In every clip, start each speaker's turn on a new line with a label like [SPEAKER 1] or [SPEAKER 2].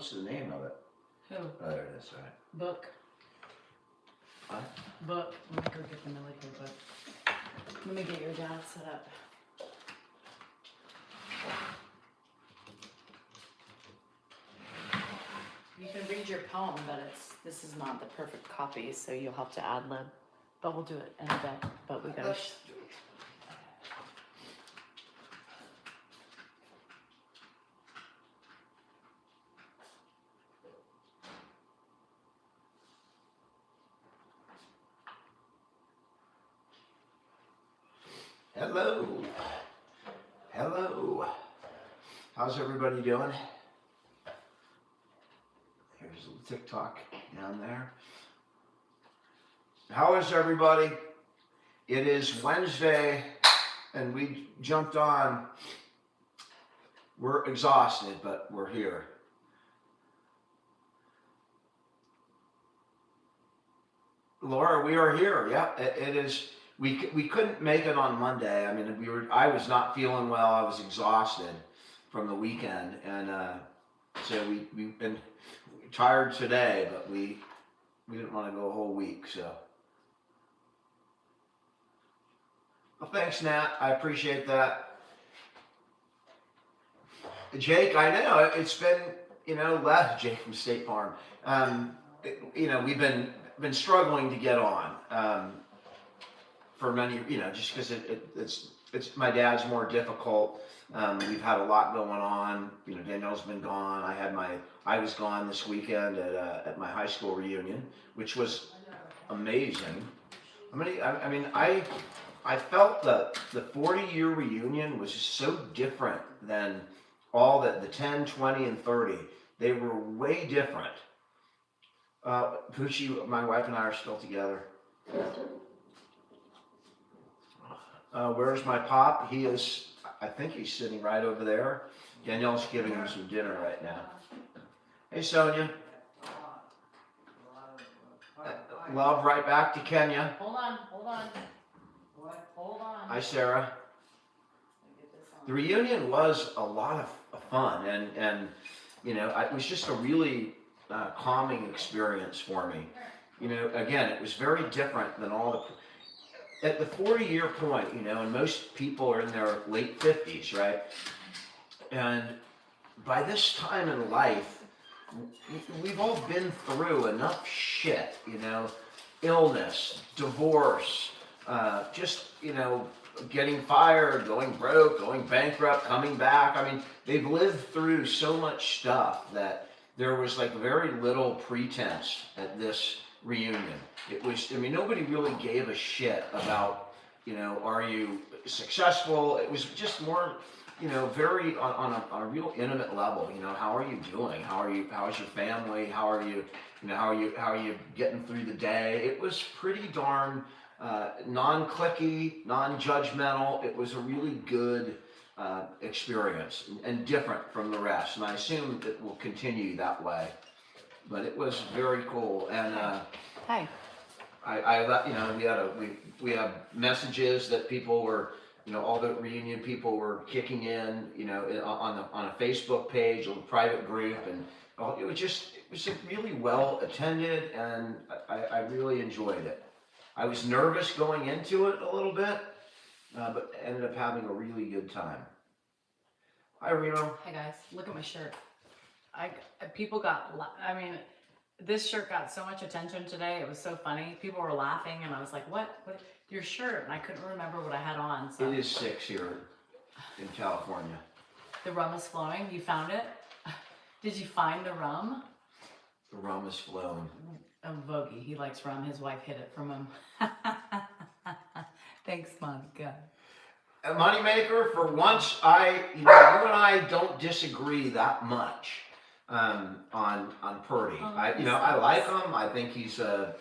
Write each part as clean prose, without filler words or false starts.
[SPEAKER 1] What's the name of it?
[SPEAKER 2] Who?
[SPEAKER 1] Oh, there it is. All right.
[SPEAKER 2] Book.
[SPEAKER 1] What?
[SPEAKER 2] Book. Let me go get the Millie book. Let me get your dad set up. You can read your poem, but this is not the perfect copy, so you'll have to ad lib. But we'll do it in a bit. But we gotta.
[SPEAKER 1] Hello. Hello. How's everybody doing? Here's a little TikTok down there. How is everybody? It is Wednesday and we jumped on. We're exhausted, but we're here. Laura, we are here. Yeah, it is. We couldn't make it on Monday. I mean, I was not feeling well. I was exhausted from the weekend, and so we've been tired today, but we didn't want to go a whole week. So, well, thanks, Nat. I appreciate that. Jake, I know it's been left Jake from State Farm. We've been struggling to get on. For many, just because it's my dad's more difficult. We've had a lot going on. Danielle's been gone. I was gone this weekend at my high school reunion, which was amazing. I felt that the 40-year reunion was just so different than all the 10, 20, and 30. They were way different. Poochie, my wife and I are still together. Where's my pop? I think he's sitting right over there. Danielle's giving him some dinner right now. Hey, Sonia. Love right back to Kenya.
[SPEAKER 2] Hold on.
[SPEAKER 1] Hi, Sarah. The reunion was a lot of fun, and it was just a really calming experience for me. Again, it was very different than all the. At the 40-year point, and most people are in their late 50s, right? And by this time in life, we've all been through enough shit, illness, divorce, getting fired, going broke, going bankrupt, coming back. They've lived through so much stuff that there was like very little pretense at this reunion. It was, nobody really gave a shit about, are you successful? It was just more, very on a real intimate level. How are you doing? How's your family? How are you getting through the day? It was pretty darn non-clicky, non-judgmental. It was a really good experience and different from the rest. And I assume it will continue that way. But it was very cool. And
[SPEAKER 2] Hi.
[SPEAKER 1] we had messages that people were, all the reunion people were kicking in, on a Facebook page, a private group, and it was really well attended, and I really enjoyed it. I was nervous going into it a little bit, but ended up having a really good time. Hi, Reno.
[SPEAKER 2] Hi guys, look at my shirt. This shirt got so much attention today. It was so funny. People were laughing, and I was like, "What? Your shirt?" And I couldn't remember what I had on. So.
[SPEAKER 1] It is 6 here in California.
[SPEAKER 2] The rum is flowing. You found it? Did you find the rum?
[SPEAKER 1] The rum is flowing.
[SPEAKER 2] Vogie, he likes rum. His wife hid it from him. Thanks, Monica.
[SPEAKER 1] A moneymaker, for once, you and I don't disagree that much. On Purdy. I like him. I think he's an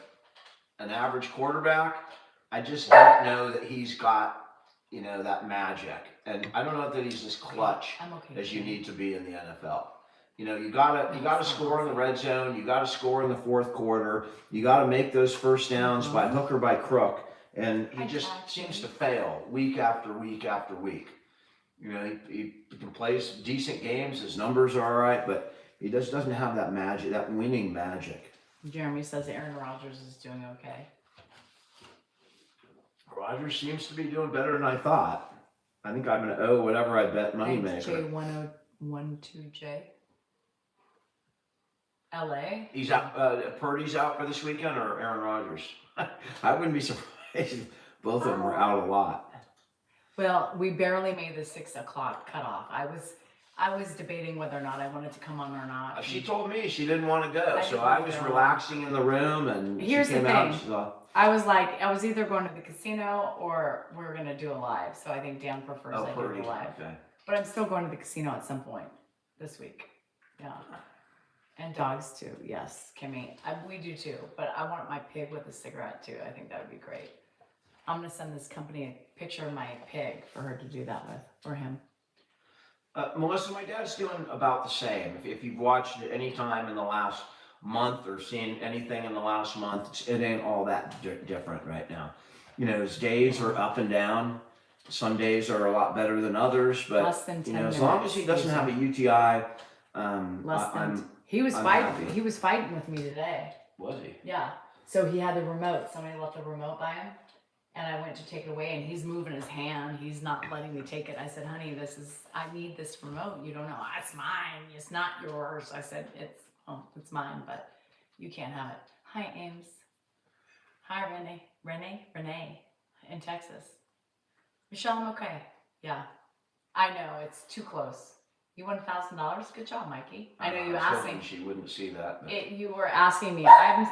[SPEAKER 1] average quarterback. I just don't know that he's got, that magic. And I don't know that he's as clutch as you need to be in the NFL. You gotta score in the red zone. You gotta score in the fourth quarter. You gotta make those first downs by hook or by crook. And he just seems to fail week after week after week. He can play decent games. His numbers are all right, but he doesn't have that magic, that winning magic.
[SPEAKER 2] Jeremy says Aaron Rodgers is doing okay.
[SPEAKER 1] Rodgers seems to be doing better than I thought. I think I'm gonna owe whatever I bet
[SPEAKER 2] Thanks,
[SPEAKER 1] moneymaker.
[SPEAKER 2] J1012J. LA.
[SPEAKER 1] He's out. Purdy's out for this weekend, or Aaron Rodgers. I wouldn't be surprised if both of them were out a lot.
[SPEAKER 2] Well, we barely made the 6 o'clock cutoff. I was debating whether or not I wanted to come on or not.
[SPEAKER 1] She told me she didn't want to go,
[SPEAKER 2] I
[SPEAKER 1] so
[SPEAKER 2] didn't
[SPEAKER 1] I
[SPEAKER 2] wanna
[SPEAKER 1] was
[SPEAKER 2] go.
[SPEAKER 1] relaxing in the room, and
[SPEAKER 2] Here's
[SPEAKER 1] she
[SPEAKER 2] the
[SPEAKER 1] came out.
[SPEAKER 2] thing.
[SPEAKER 1] And she's all,
[SPEAKER 2] I was either going to the casino or we were gonna do a live. So I think Dan prefers I do
[SPEAKER 1] Purdy.
[SPEAKER 2] a live.
[SPEAKER 1] Okay.
[SPEAKER 2] But I'm still going to the casino at some point this week. Yeah. And dogs too. Yes, Kimmy. We do too. But I want my pig with a cigarette too. I think that would be great. I'm gonna send this company a picture of my pig for her to do that with, or him.
[SPEAKER 1] Melissa, my dad's doing about the same. If you've watched it any time in the last month or seen anything in the last month, it ain't all that different right now. You know, his days are up and down. Some days are a lot better than others, but
[SPEAKER 2] Less than 10
[SPEAKER 1] as long as he doesn't have a UTI,
[SPEAKER 2] He was
[SPEAKER 1] I'm
[SPEAKER 2] fighting.
[SPEAKER 1] happy.
[SPEAKER 2] He was fighting with me today.
[SPEAKER 1] Was he?
[SPEAKER 2] Yeah. So he had the remote. Somebody left the remote by him, and I went to take it away, and he's moving his hand. He's not letting me take it. I said, "Honey, I need this remote. You don't know. It's mine. It's not yours." I said, "It's mine, but you can't have it." Hi, Ames. Hi, Renee, in Texas. Michelle, I'm okay. Yeah, I know it's too close. You won $1,000. Good job, Mikey. I know you asked me.
[SPEAKER 1] She wouldn't see that. But...
[SPEAKER 2] You were asking me. I'm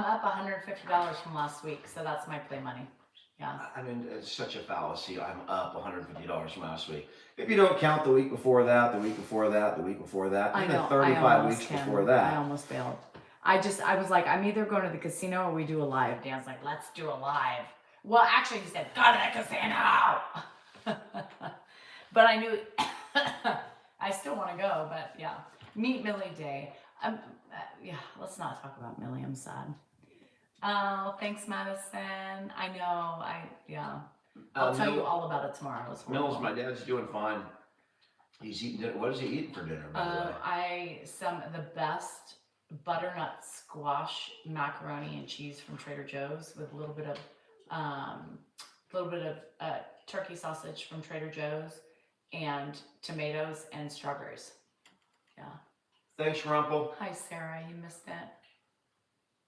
[SPEAKER 2] up $150 from last week, so that's my play money. Yeah.
[SPEAKER 1] I mean, it's such a fallacy. I'm up $150 from last week. If you don't count the week before that, the week before that, the week before that,
[SPEAKER 2] I
[SPEAKER 1] and the
[SPEAKER 2] know.
[SPEAKER 1] 35 weeks before that.
[SPEAKER 2] I almost failed. I was like, I'm either going to the casino or we do a live. Dan's like, let's do a live. Well, actually, he said, go to the casino. But I knew I still want to go. But yeah, meet Millie Day. Yeah, let's not talk about Millie. I'm sad. Oh, thanks, Madison. I know. I'll tell you all about it tomorrow.
[SPEAKER 1] Mills, my dad's doing fine. He's eating dinner. What is he eating for dinner, by the way?
[SPEAKER 2] Some of the best butternut squash macaroni and cheese from Trader Joe's with a little bit of turkey sausage from Trader Joe's and tomatoes and strawberries. Yeah.
[SPEAKER 1] Thanks, Rumple.
[SPEAKER 2] Hi, Sarah. You missed that.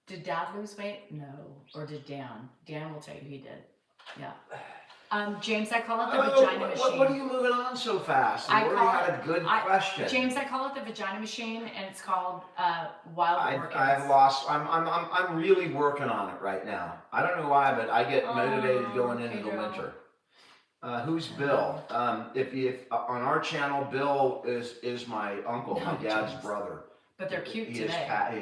[SPEAKER 2] Did Dad lose weight? No. Or did Dan? Dan will tell you he did. Yeah. James, I call it the vagina machine.
[SPEAKER 1] What are you moving on so fast? You already had a good question.
[SPEAKER 2] James, I call it the vagina machine, and it's called Wild Orchids.
[SPEAKER 1] I'm really working on it right now. I don't know why, but I get motivated going into the winter. Who's Bill? If on our channel, Bill is my uncle, my dad's brother.
[SPEAKER 2] But they're cute today. I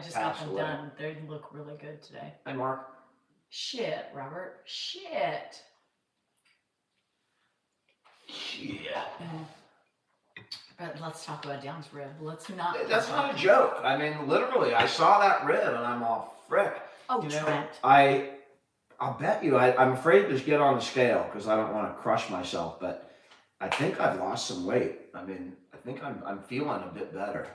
[SPEAKER 2] just got them done. They look really good today.
[SPEAKER 1] Hey, Mark.
[SPEAKER 2] Shit, Robert. Shit. But let's talk about Dan's rib. Let's not.
[SPEAKER 1] That's not a joke. I mean, literally, I saw that rib and I'm all frick.
[SPEAKER 2] Oh, Trent.
[SPEAKER 1] I'll bet you. I'm afraid to get on the scale because I don't want to crush myself. But I think I've lost some weight. I mean, I think I'm feeling a bit better.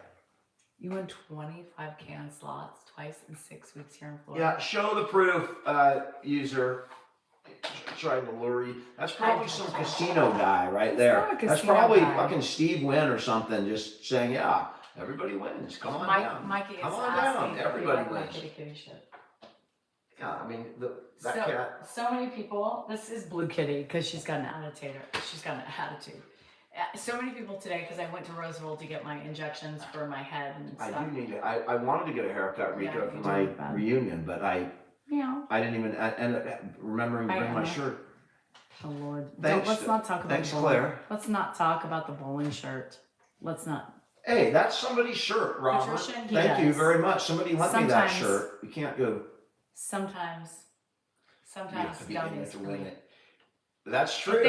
[SPEAKER 2] You won 25 can slots twice in 6 weeks here in Florida.
[SPEAKER 1] Yeah, show the proof, user. Trying to lure you. That's probably some casino guy right there. That's probably fucking Steve Wynn or something, just saying, yeah, everybody wins. Come on down.
[SPEAKER 2] Mikey
[SPEAKER 1] Come on down. Everybody wins.
[SPEAKER 2] Kitty shit.
[SPEAKER 1] Yeah, I mean, that cat.
[SPEAKER 2] So many people. This is Blue Kitty because she's got an attitude. She's got an attitude. So many people today because I went to Roseville to get my injections for my head and stuff.
[SPEAKER 1] I do need it. I wanted to get a haircut, Rico, for my reunion, but I didn't even end up remembering to bring my shirt.
[SPEAKER 2] Oh Lord!
[SPEAKER 1] Thanks,
[SPEAKER 2] let's not talk about.
[SPEAKER 1] Thanks, Claire.
[SPEAKER 2] Let's not talk about the bowling shirt. Let's not.
[SPEAKER 1] Hey, that's somebody's shirt, Robert. Thank you very much. Somebody lent me that shirt. You can't go.
[SPEAKER 2] Sometimes dummies
[SPEAKER 1] to win it. That's true.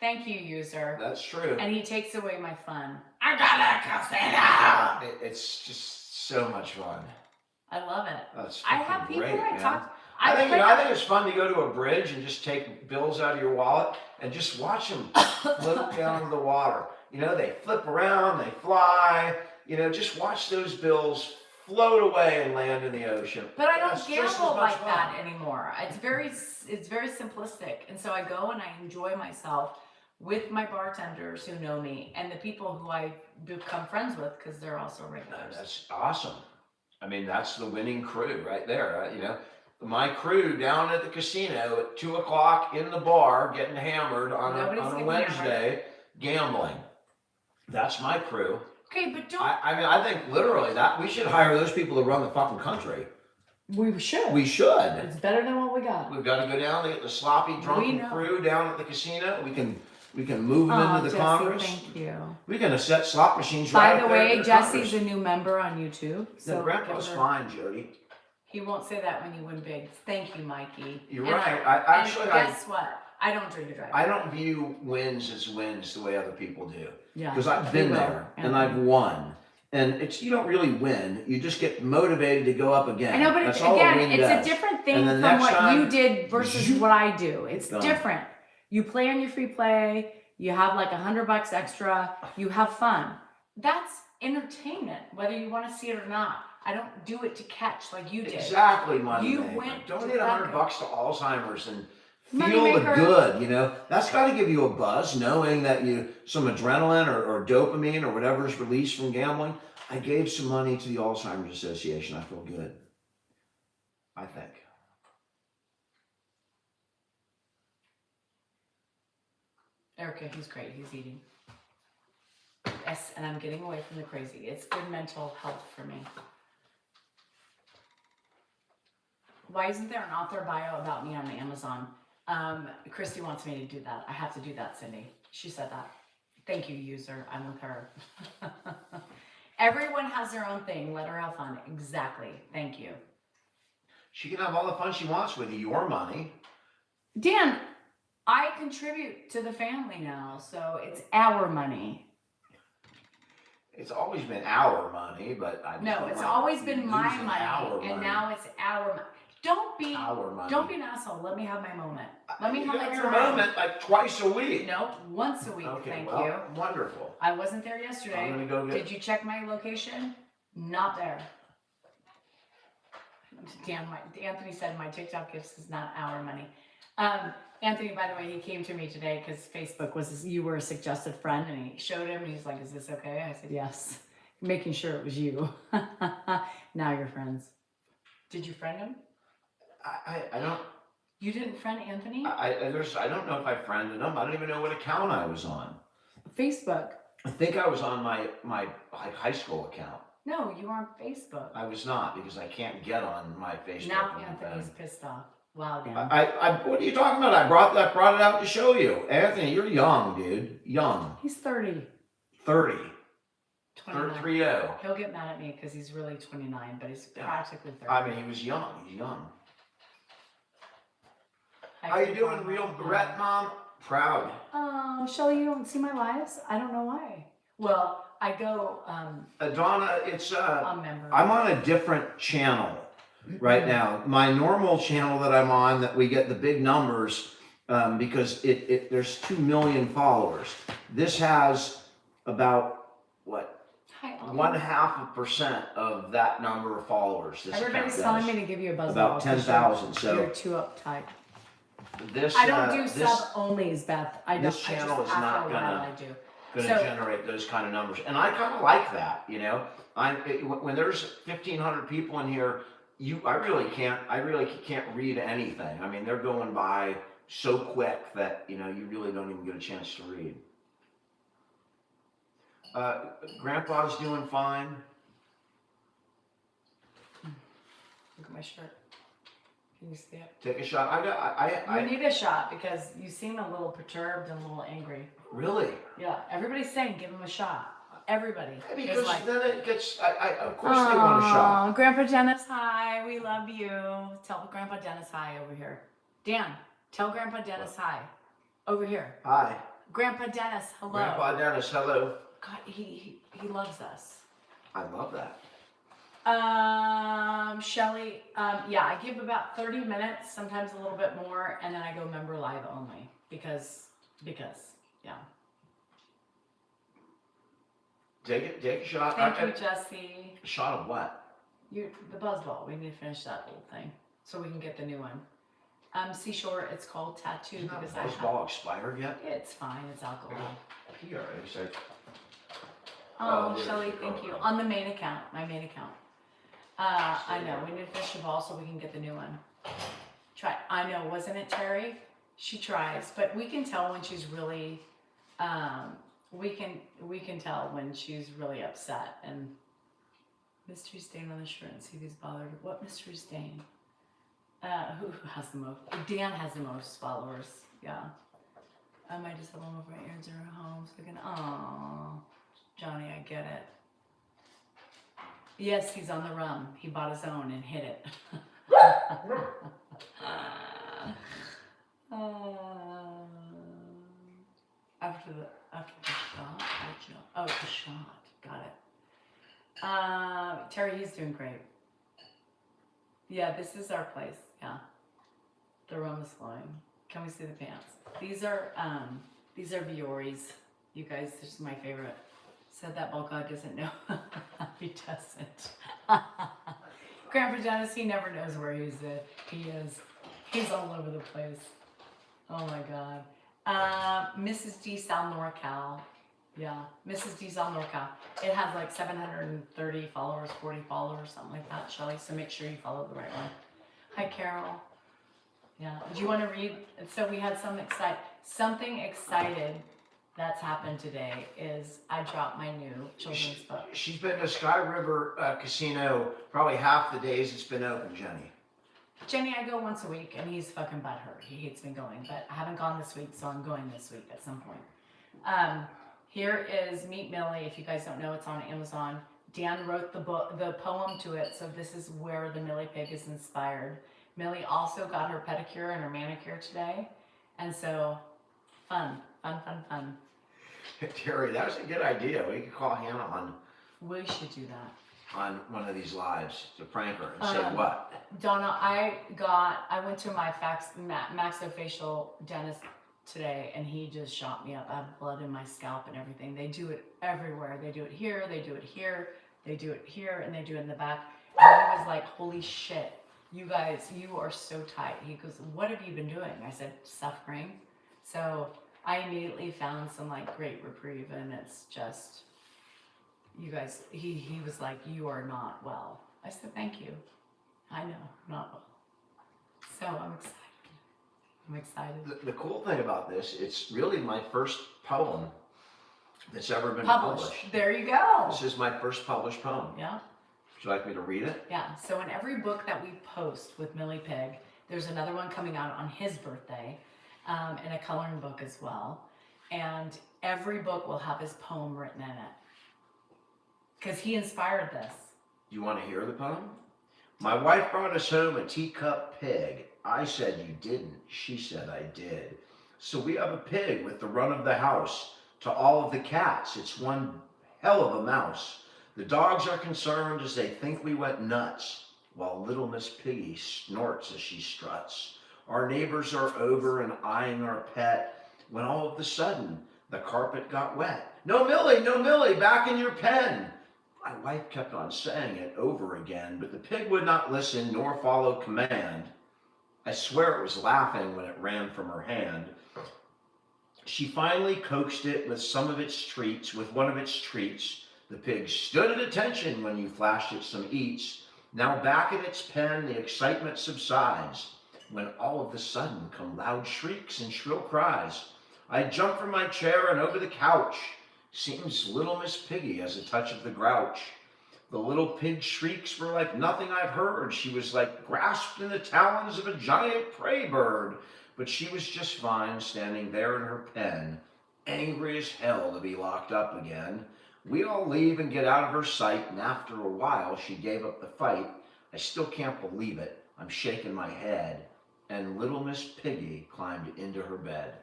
[SPEAKER 2] Thank you, user.
[SPEAKER 1] That's true.
[SPEAKER 2] And he takes away my fun. I got a casino.
[SPEAKER 1] It's just so much fun.
[SPEAKER 2] I love it.
[SPEAKER 1] That's
[SPEAKER 2] I have people
[SPEAKER 1] great,
[SPEAKER 2] I
[SPEAKER 1] man.
[SPEAKER 2] talk.
[SPEAKER 1] I think it's fun to go to a bridge and just take bills out of your wallet and just watch them float down to the water. You know, they flip around, they fly. You know, just watch those bills float away and land in the ocean.
[SPEAKER 2] But I don't
[SPEAKER 1] That's just as
[SPEAKER 2] gamble
[SPEAKER 1] much
[SPEAKER 2] like
[SPEAKER 1] fun.
[SPEAKER 2] that anymore. It's very simplistic, and so I go and I enjoy myself with my bartenders who know me and the people who I become friends with because they're also regulars.
[SPEAKER 1] That's awesome. I mean, that's the winning crew right there. You know, my crew down at the casino at 2 o'clock in the bar getting hammered on
[SPEAKER 2] Nobody's
[SPEAKER 1] a
[SPEAKER 2] getting
[SPEAKER 1] Wednesday, gambling. That's my crew.
[SPEAKER 2] Okay, but don't.
[SPEAKER 1] I mean, I think literally that we should hire those people to run the fucking country.
[SPEAKER 2] We should.
[SPEAKER 1] We should.
[SPEAKER 2] It's better than what we got.
[SPEAKER 1] We've got to go down and get the sloppy, drunken crew down at the casino. We can move them into the
[SPEAKER 2] Jesse,
[SPEAKER 1] Congress.
[SPEAKER 2] Thank you.
[SPEAKER 1] We're gonna set slot machines right
[SPEAKER 2] By the
[SPEAKER 1] up there
[SPEAKER 2] way,
[SPEAKER 1] in the
[SPEAKER 2] Jesse's
[SPEAKER 1] Congress.
[SPEAKER 2] a new member on YouTube. So
[SPEAKER 1] No, Grandpa's fine, Jody.
[SPEAKER 2] He won't say that when you win big. Thank you, Mikey.
[SPEAKER 1] You're
[SPEAKER 2] And
[SPEAKER 1] right.
[SPEAKER 2] guess what? I don't drink and drive.
[SPEAKER 1] I don't view wins as wins the way other people do.
[SPEAKER 2] Yeah.
[SPEAKER 1] Because I've been there and I've won. And you don't really win. You just get motivated to go up again.
[SPEAKER 2] I know, but
[SPEAKER 1] That's all a win
[SPEAKER 2] it's
[SPEAKER 1] does.
[SPEAKER 2] a different thing
[SPEAKER 1] And the
[SPEAKER 2] from
[SPEAKER 1] next
[SPEAKER 2] what
[SPEAKER 1] time,
[SPEAKER 2] you did versus what I do. It's
[SPEAKER 1] done.
[SPEAKER 2] different. You play on your free play. You have like $100 extra. You have fun. That's entertainment, whether you want to see it or not. I don't do it to catch like you did.
[SPEAKER 1] Exactly, money
[SPEAKER 2] You
[SPEAKER 1] maker.
[SPEAKER 2] went to
[SPEAKER 1] Donate $100 to Alzheimer's and feel
[SPEAKER 2] Money
[SPEAKER 1] the
[SPEAKER 2] maker.
[SPEAKER 1] good, you know. That's got to give you a buzz, knowing that some adrenaline or dopamine or whatever is released from gambling. I gave some money to the Alzheimer's Association. I feel good. I think.
[SPEAKER 2] Erica, he's great. He's eating. Yes, and I'm getting away from the crazy. It's good mental health for me. Why isn't there an author bio about me on Amazon? Christy wants me to do that. I have to do that, Cindy. She said that. Thank you, user. I'm with her. Everyone has their own thing. Let her have fun. Exactly. Thank you.
[SPEAKER 1] She can have all the fun she wants with your money.
[SPEAKER 2] Dan, I contribute to the family now, so it's our money.
[SPEAKER 1] It's always been our money, but
[SPEAKER 2] it's always been my money, and now it's our money. Don't be an asshole. Let me have my moment. Let me have my
[SPEAKER 1] your moment like twice a week.
[SPEAKER 2] Nope, once a week.
[SPEAKER 1] Okay,
[SPEAKER 2] thank
[SPEAKER 1] well,
[SPEAKER 2] you.
[SPEAKER 1] Wonderful.
[SPEAKER 2] I wasn't there yesterday.
[SPEAKER 1] I'm gonna go get.
[SPEAKER 2] Did you check my location? Not there. Dan, Anthony said my TikTok gifts is not our money. Anthony, by the way, he came to me today because Facebook you were a suggested friend, and he showed him, and he's like, "Is this okay?" I said, "Yes," making sure it was you. Now you're friends. Did you friend him?
[SPEAKER 1] I don't.
[SPEAKER 2] You didn't friend Anthony?
[SPEAKER 1] I don't know if I friended him. I don't even know what account I was on.
[SPEAKER 2] Facebook.
[SPEAKER 1] I think I was on my high school account.
[SPEAKER 2] No, you were on Facebook.
[SPEAKER 1] I was not because I can't get on my Facebook.
[SPEAKER 2] Now Anthony's pissed off. Wow, Dan.
[SPEAKER 1] What are you talking about? I brought it out to show you. Anthony, you're young, dude. Young.
[SPEAKER 2] He's 30.
[SPEAKER 1] 30.
[SPEAKER 2] 29.
[SPEAKER 1] 30.
[SPEAKER 2] He'll get mad at me because he's really 29, but he's practically 30.
[SPEAKER 1] I mean, he was young. He's young. How you doing, real Brett, Mom? Proud.
[SPEAKER 2] Oh, Shelly, you don't see my lives? I don't know why. Well, I go.
[SPEAKER 1] Donna, it's
[SPEAKER 2] I'm
[SPEAKER 1] on a different channel right now. My normal channel that I'm on, that we get the big numbers because there's 2 million followers. This has about what? 0.5% of that number of followers.
[SPEAKER 2] Everybody's telling me to give you a buzz.
[SPEAKER 1] About 10,000. So
[SPEAKER 2] you're too uptight.
[SPEAKER 1] I
[SPEAKER 2] don't do sub-onlys, Beth.
[SPEAKER 1] This channel is not gonna
[SPEAKER 2] so,
[SPEAKER 1] generate those kind of numbers, and I kind of like that. You know, when there's 1,500 people in here, I really can't read anything. I mean, they're going by so quick that you really don't even get a chance to read. Grandpa's doing fine.
[SPEAKER 2] Look at my shirt. Can you see it?
[SPEAKER 1] Take a shot.
[SPEAKER 2] You need a shot because you seem a little perturbed and a little angry.
[SPEAKER 1] Really?
[SPEAKER 2] Yeah. Everybody's saying give him a shot. Everybody.
[SPEAKER 1] Because then it gets. Of course they want a shot.
[SPEAKER 2] Grandpa Dennis, hi. We love you. Tell Grandpa Dennis hi over here. Dan, tell Grandpa Dennis hi. Over here.
[SPEAKER 1] Hi.
[SPEAKER 2] Grandpa Dennis, hello.
[SPEAKER 1] Grandpa Dennis, hello.
[SPEAKER 2] God, he loves us.
[SPEAKER 1] I love that.
[SPEAKER 2] Shelly, yeah, I give about 30 minutes, sometimes a little bit more, and then I go member live only because, yeah.
[SPEAKER 1] Take a shot.
[SPEAKER 2] Thank you, Jesse.
[SPEAKER 1] A shot of what?
[SPEAKER 2] The buzzball. We need to finish that whole thing so we can get the new one. Seashore, it's called Tattoo
[SPEAKER 1] Isn't
[SPEAKER 2] because
[SPEAKER 1] that buzzball expired yet?
[SPEAKER 2] It's fine. It's alcohol.
[SPEAKER 1] PRA said.
[SPEAKER 2] Oh,
[SPEAKER 1] there's
[SPEAKER 2] Shelly,
[SPEAKER 1] the
[SPEAKER 2] thank you.
[SPEAKER 1] code.
[SPEAKER 2] On the main account, my main account. I know. We need to finish the ball so we can get the new one. Try. I know, wasn't it, Terry? She tries, but we can tell when she's really. We can tell when she's really upset. And mystery stain on the shirt and see if he's bothered. What mystery stain? Who has the most? Dan has the most followers. Yeah. I might just have one over my ears or home so I can. Oh, Johnny, I get it. Yes, he's on the rum. He bought his own and hid it. After the shot. Oh, the shot. Got it. Terry, he's doing great. Yeah, this is our place. Yeah. The rum is flowing. Can we see the pants? These are Vioris. You guys, this is my favorite. Said that ball god doesn't know. He doesn't. Grandpa Dennis, he never knows where he is. He's all over the place. Oh my God. Mrs. D Sal NorCal. Yeah, Mrs. D Sal NorCal. It has like 730 followers, 40 followers, something like that, Shelly. So make sure you follow the right one. Hi, Carol. Yeah. Do you want to read? So we had something excited that's happened today is I dropped my new children's book.
[SPEAKER 1] She's been to Sky River Casino probably half the days it's been open, Jenny.
[SPEAKER 2] Jenny, I go once a week, and he's fucking butthurt. He hates me going, but I haven't gone this week, so I'm going this week at some point. Here is Meet Millie. If you guys don't know, it's on Amazon. Dan wrote the poem to it, so this is where the Millie pig is inspired. Millie also got her pedicure and her manicure today, and so fun.
[SPEAKER 1] Terry, that was a good idea. We could call Hannah on.
[SPEAKER 2] We should do that.
[SPEAKER 1] On one of these lives to prank her and say what?
[SPEAKER 2] Donna, I went to my maxillofacial dentist today and he just shot me up. I have blood in my scalp and everything. They do it everywhere. They do it here, they do it here, they do it here, and they do it in the back. And he was like, holy shit, you guys, you are so tight. He goes, what have you been doing? I said, suffering. So I immediately found some like great reprieve, and it's just, you guys, he was like, you are not well. I said, thank you. I know, not well. So I'm excited.
[SPEAKER 1] The cool thing about this, it's really my first poem that's ever been published.
[SPEAKER 2] There you go.
[SPEAKER 1] This is my first published poem.
[SPEAKER 2] Yeah.
[SPEAKER 1] Would you like me to read it?
[SPEAKER 2] Yeah. So in every book that we post with Millie Pig, there's another one coming out on his birthday, and a coloring book as well. And every book will have his poem written in it. Because he inspired this.
[SPEAKER 1] You want to hear the poem? My wife brought us home a teacup pig. I said you didn't. She said I did. So we have a pig with the run of the house. To all of the cats, it's one hell of a mouse. The dogs are concerned as they think we went nuts, while little Miss Piggy snorts as she struts. Our neighbors are over and eyeing our pet, when all of a sudden the carpet got wet. No, Millie, back in your pen. My wife kept on saying it over again, but the pig would not listen nor follow command. I swear it was laughing when it ran from her hand. She finally coaxed it with one of its treats. The pig stood at attention when you flashed it some eats. Now back in its pen, the excitement subsides, when all of a sudden come loud shrieks and shrill cries. I jump from my chair and over the couch. Seems little Miss Piggy has a touch of the grouch. The little pig's shrieks were like nothing I've heard. She was like grasped in the talons of a giant prey bird. But she was just fine standing there in her pen, angry as hell to be locked up again. We all leave and get out of her sight, and after a while she gave up the fight. I still can't believe it. I'm shaking my head. And little Miss Piggy climbed into her bed.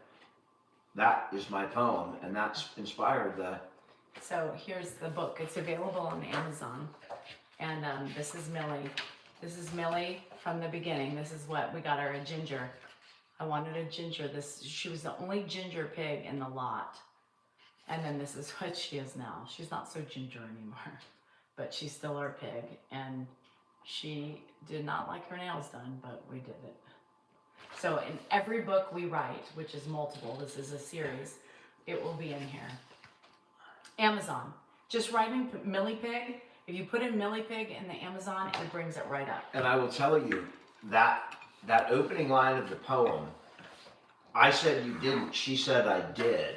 [SPEAKER 1] That is my poem, and that's inspired the...
[SPEAKER 2] So here's the book. It's available on Amazon. And this is Millie. This is Millie from the beginning. This is what we got her, a ginger. I wanted a ginger. She was the only ginger pig in the lot. And then this is what she is now. She's not so ginger anymore, but she's still our pig. And she did not like her nails done, but we did it. So in every book we write, which is multiple, this is a series, it will be in here. Amazon. Just write in Millie Pig. If you put in Millie Pig in the Amazon, it brings it right up.
[SPEAKER 1] And I will tell you that opening line of the poem, I said you didn't, she said I did.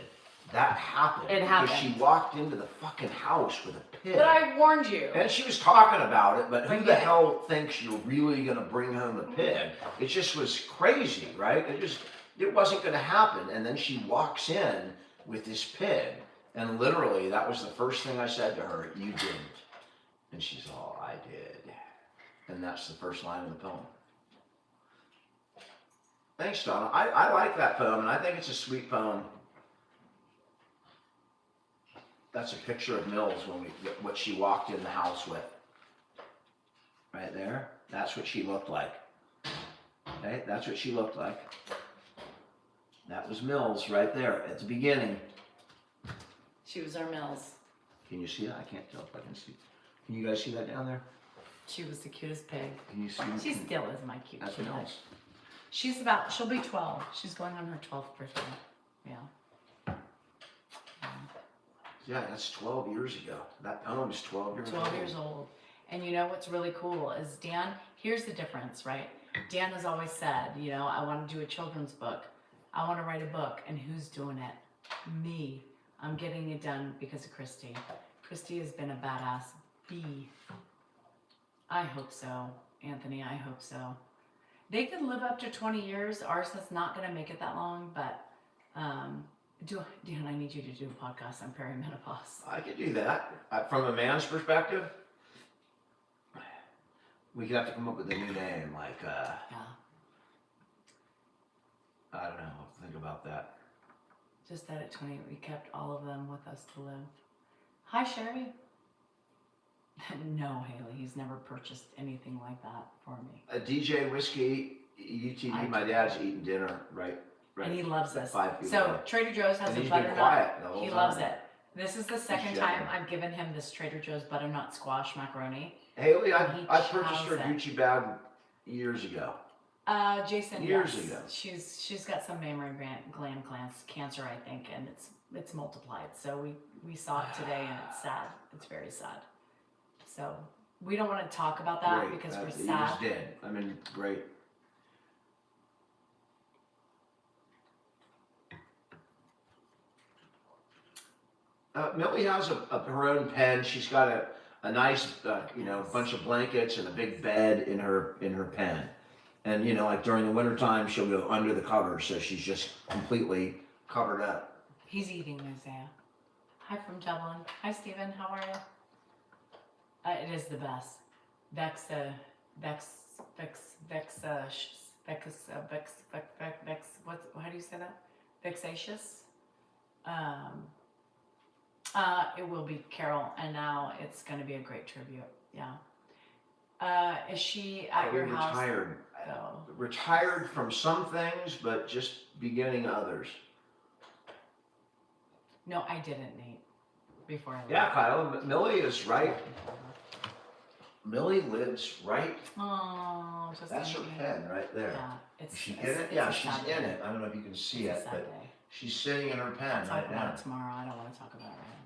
[SPEAKER 1] That happened.
[SPEAKER 2] It happened.
[SPEAKER 1] Because she walked into the fucking house with a pig.
[SPEAKER 2] But I warned you.
[SPEAKER 1] And she was talking about it, but who
[SPEAKER 2] But
[SPEAKER 1] the
[SPEAKER 2] yeah.
[SPEAKER 1] hell thinks you're really gonna bring home a pig? It just was crazy, right? It wasn't gonna happen. And then she walks in with this pig. And literally, that was the first thing I said to her, you didn't. And she's all, I did. And that's the first line of the poem. Thanks, Donna. I like that poem, and I think it's a sweet poem. That's a picture of Mills what she walked in the house with. Right there. That's what she looked like. Okay, that's what she looked like. That was Mills right there at the beginning.
[SPEAKER 2] She was our Mills.
[SPEAKER 1] Can you see that? I can't tell if I can see. Can you guys see that down there?
[SPEAKER 2] She was the cutest pig.
[SPEAKER 1] Can you see?
[SPEAKER 2] She still is my cutest
[SPEAKER 1] That's
[SPEAKER 2] pig.
[SPEAKER 1] Mills.
[SPEAKER 2] She'll be 12. She's going on her 12th birthday. Yeah.
[SPEAKER 1] Yeah, that's 12 years ago. That poem is 12 years old.
[SPEAKER 2] 12 years old. And you know what's really cool is Dan, here's the difference, right? Dan has always said, you know, I want to do a children's book. I want to write a book. And who's doing it? Me. I'm getting it done because of Christy. Christy has been a badass bee. I hope so, Anthony. I hope so. They could live up to 20 years. Ours is not going to make it that long, but Dan, I need you to do a podcast on perimenopause.
[SPEAKER 1] I could do that. From a man's perspective, we could have to come up with a new name, like,
[SPEAKER 2] Yeah.
[SPEAKER 1] I don't know, I'll think about that.
[SPEAKER 2] Just that at 20, we kept all of them with us to live. Hi, Sherry. No, Haley, he's never purchased anything like that for me.
[SPEAKER 1] A DJ Whiskey, UTV, my dad's eating dinner, right?
[SPEAKER 2] And he loves this.
[SPEAKER 1] 5 people.
[SPEAKER 2] So Trader Joe's has
[SPEAKER 1] And
[SPEAKER 2] a
[SPEAKER 1] he's been
[SPEAKER 2] butternut.
[SPEAKER 1] quiet the whole
[SPEAKER 2] He
[SPEAKER 1] time.
[SPEAKER 2] loves it. This is the second time
[SPEAKER 1] genuine.
[SPEAKER 2] I've given him this Trader Joe's butternut squash macaroni.
[SPEAKER 1] Haley,
[SPEAKER 2] He
[SPEAKER 1] I purchased her
[SPEAKER 2] chows it.
[SPEAKER 1] Gucci bag years ago.
[SPEAKER 2] Jason,
[SPEAKER 1] Years
[SPEAKER 2] yes.
[SPEAKER 1] ago.
[SPEAKER 2] She's got some mammary gland cancer, I think, and it's multiplied. So we saw it today, and it's sad. It's very sad. So we don't want to talk about that
[SPEAKER 1] Great.
[SPEAKER 2] because we're
[SPEAKER 1] He
[SPEAKER 2] sad.
[SPEAKER 1] was dead. I mean, great. Millie has her own pen. She's got a nice, bunch of blankets and a big bed in her pen. And, like during the wintertime, she'll go under the covers, so she's just completely covered up.
[SPEAKER 2] He's eating, Isaiah. Hi from Dublin. Hi, Stephen. How are you? It is the best. How do you say that? Vexatious? It will be Carol, and now it's going to be a great tribute. Yeah. Is she at your house?
[SPEAKER 1] Retired.
[SPEAKER 2] Oh.
[SPEAKER 1] Retired from some things, but just beginning others.
[SPEAKER 2] No, I didn't, Nate. Before I left.
[SPEAKER 1] Yeah, Kyle. Millie is right. Millie lives right.
[SPEAKER 2] Oh, just
[SPEAKER 1] That's her pen right there.
[SPEAKER 2] Yeah, it's.
[SPEAKER 1] Is she in
[SPEAKER 2] it's-
[SPEAKER 1] it?
[SPEAKER 2] it's
[SPEAKER 1] Yeah,
[SPEAKER 2] a
[SPEAKER 1] she's
[SPEAKER 2] sad
[SPEAKER 1] in
[SPEAKER 2] day.
[SPEAKER 1] it. I don't know if you can see
[SPEAKER 2] It's a
[SPEAKER 1] it,
[SPEAKER 2] sad
[SPEAKER 1] but
[SPEAKER 2] day.
[SPEAKER 1] she's sitting in her pen
[SPEAKER 2] I'll talk
[SPEAKER 1] right
[SPEAKER 2] about
[SPEAKER 1] now.
[SPEAKER 2] it tomorrow. I don't want to talk about it right now.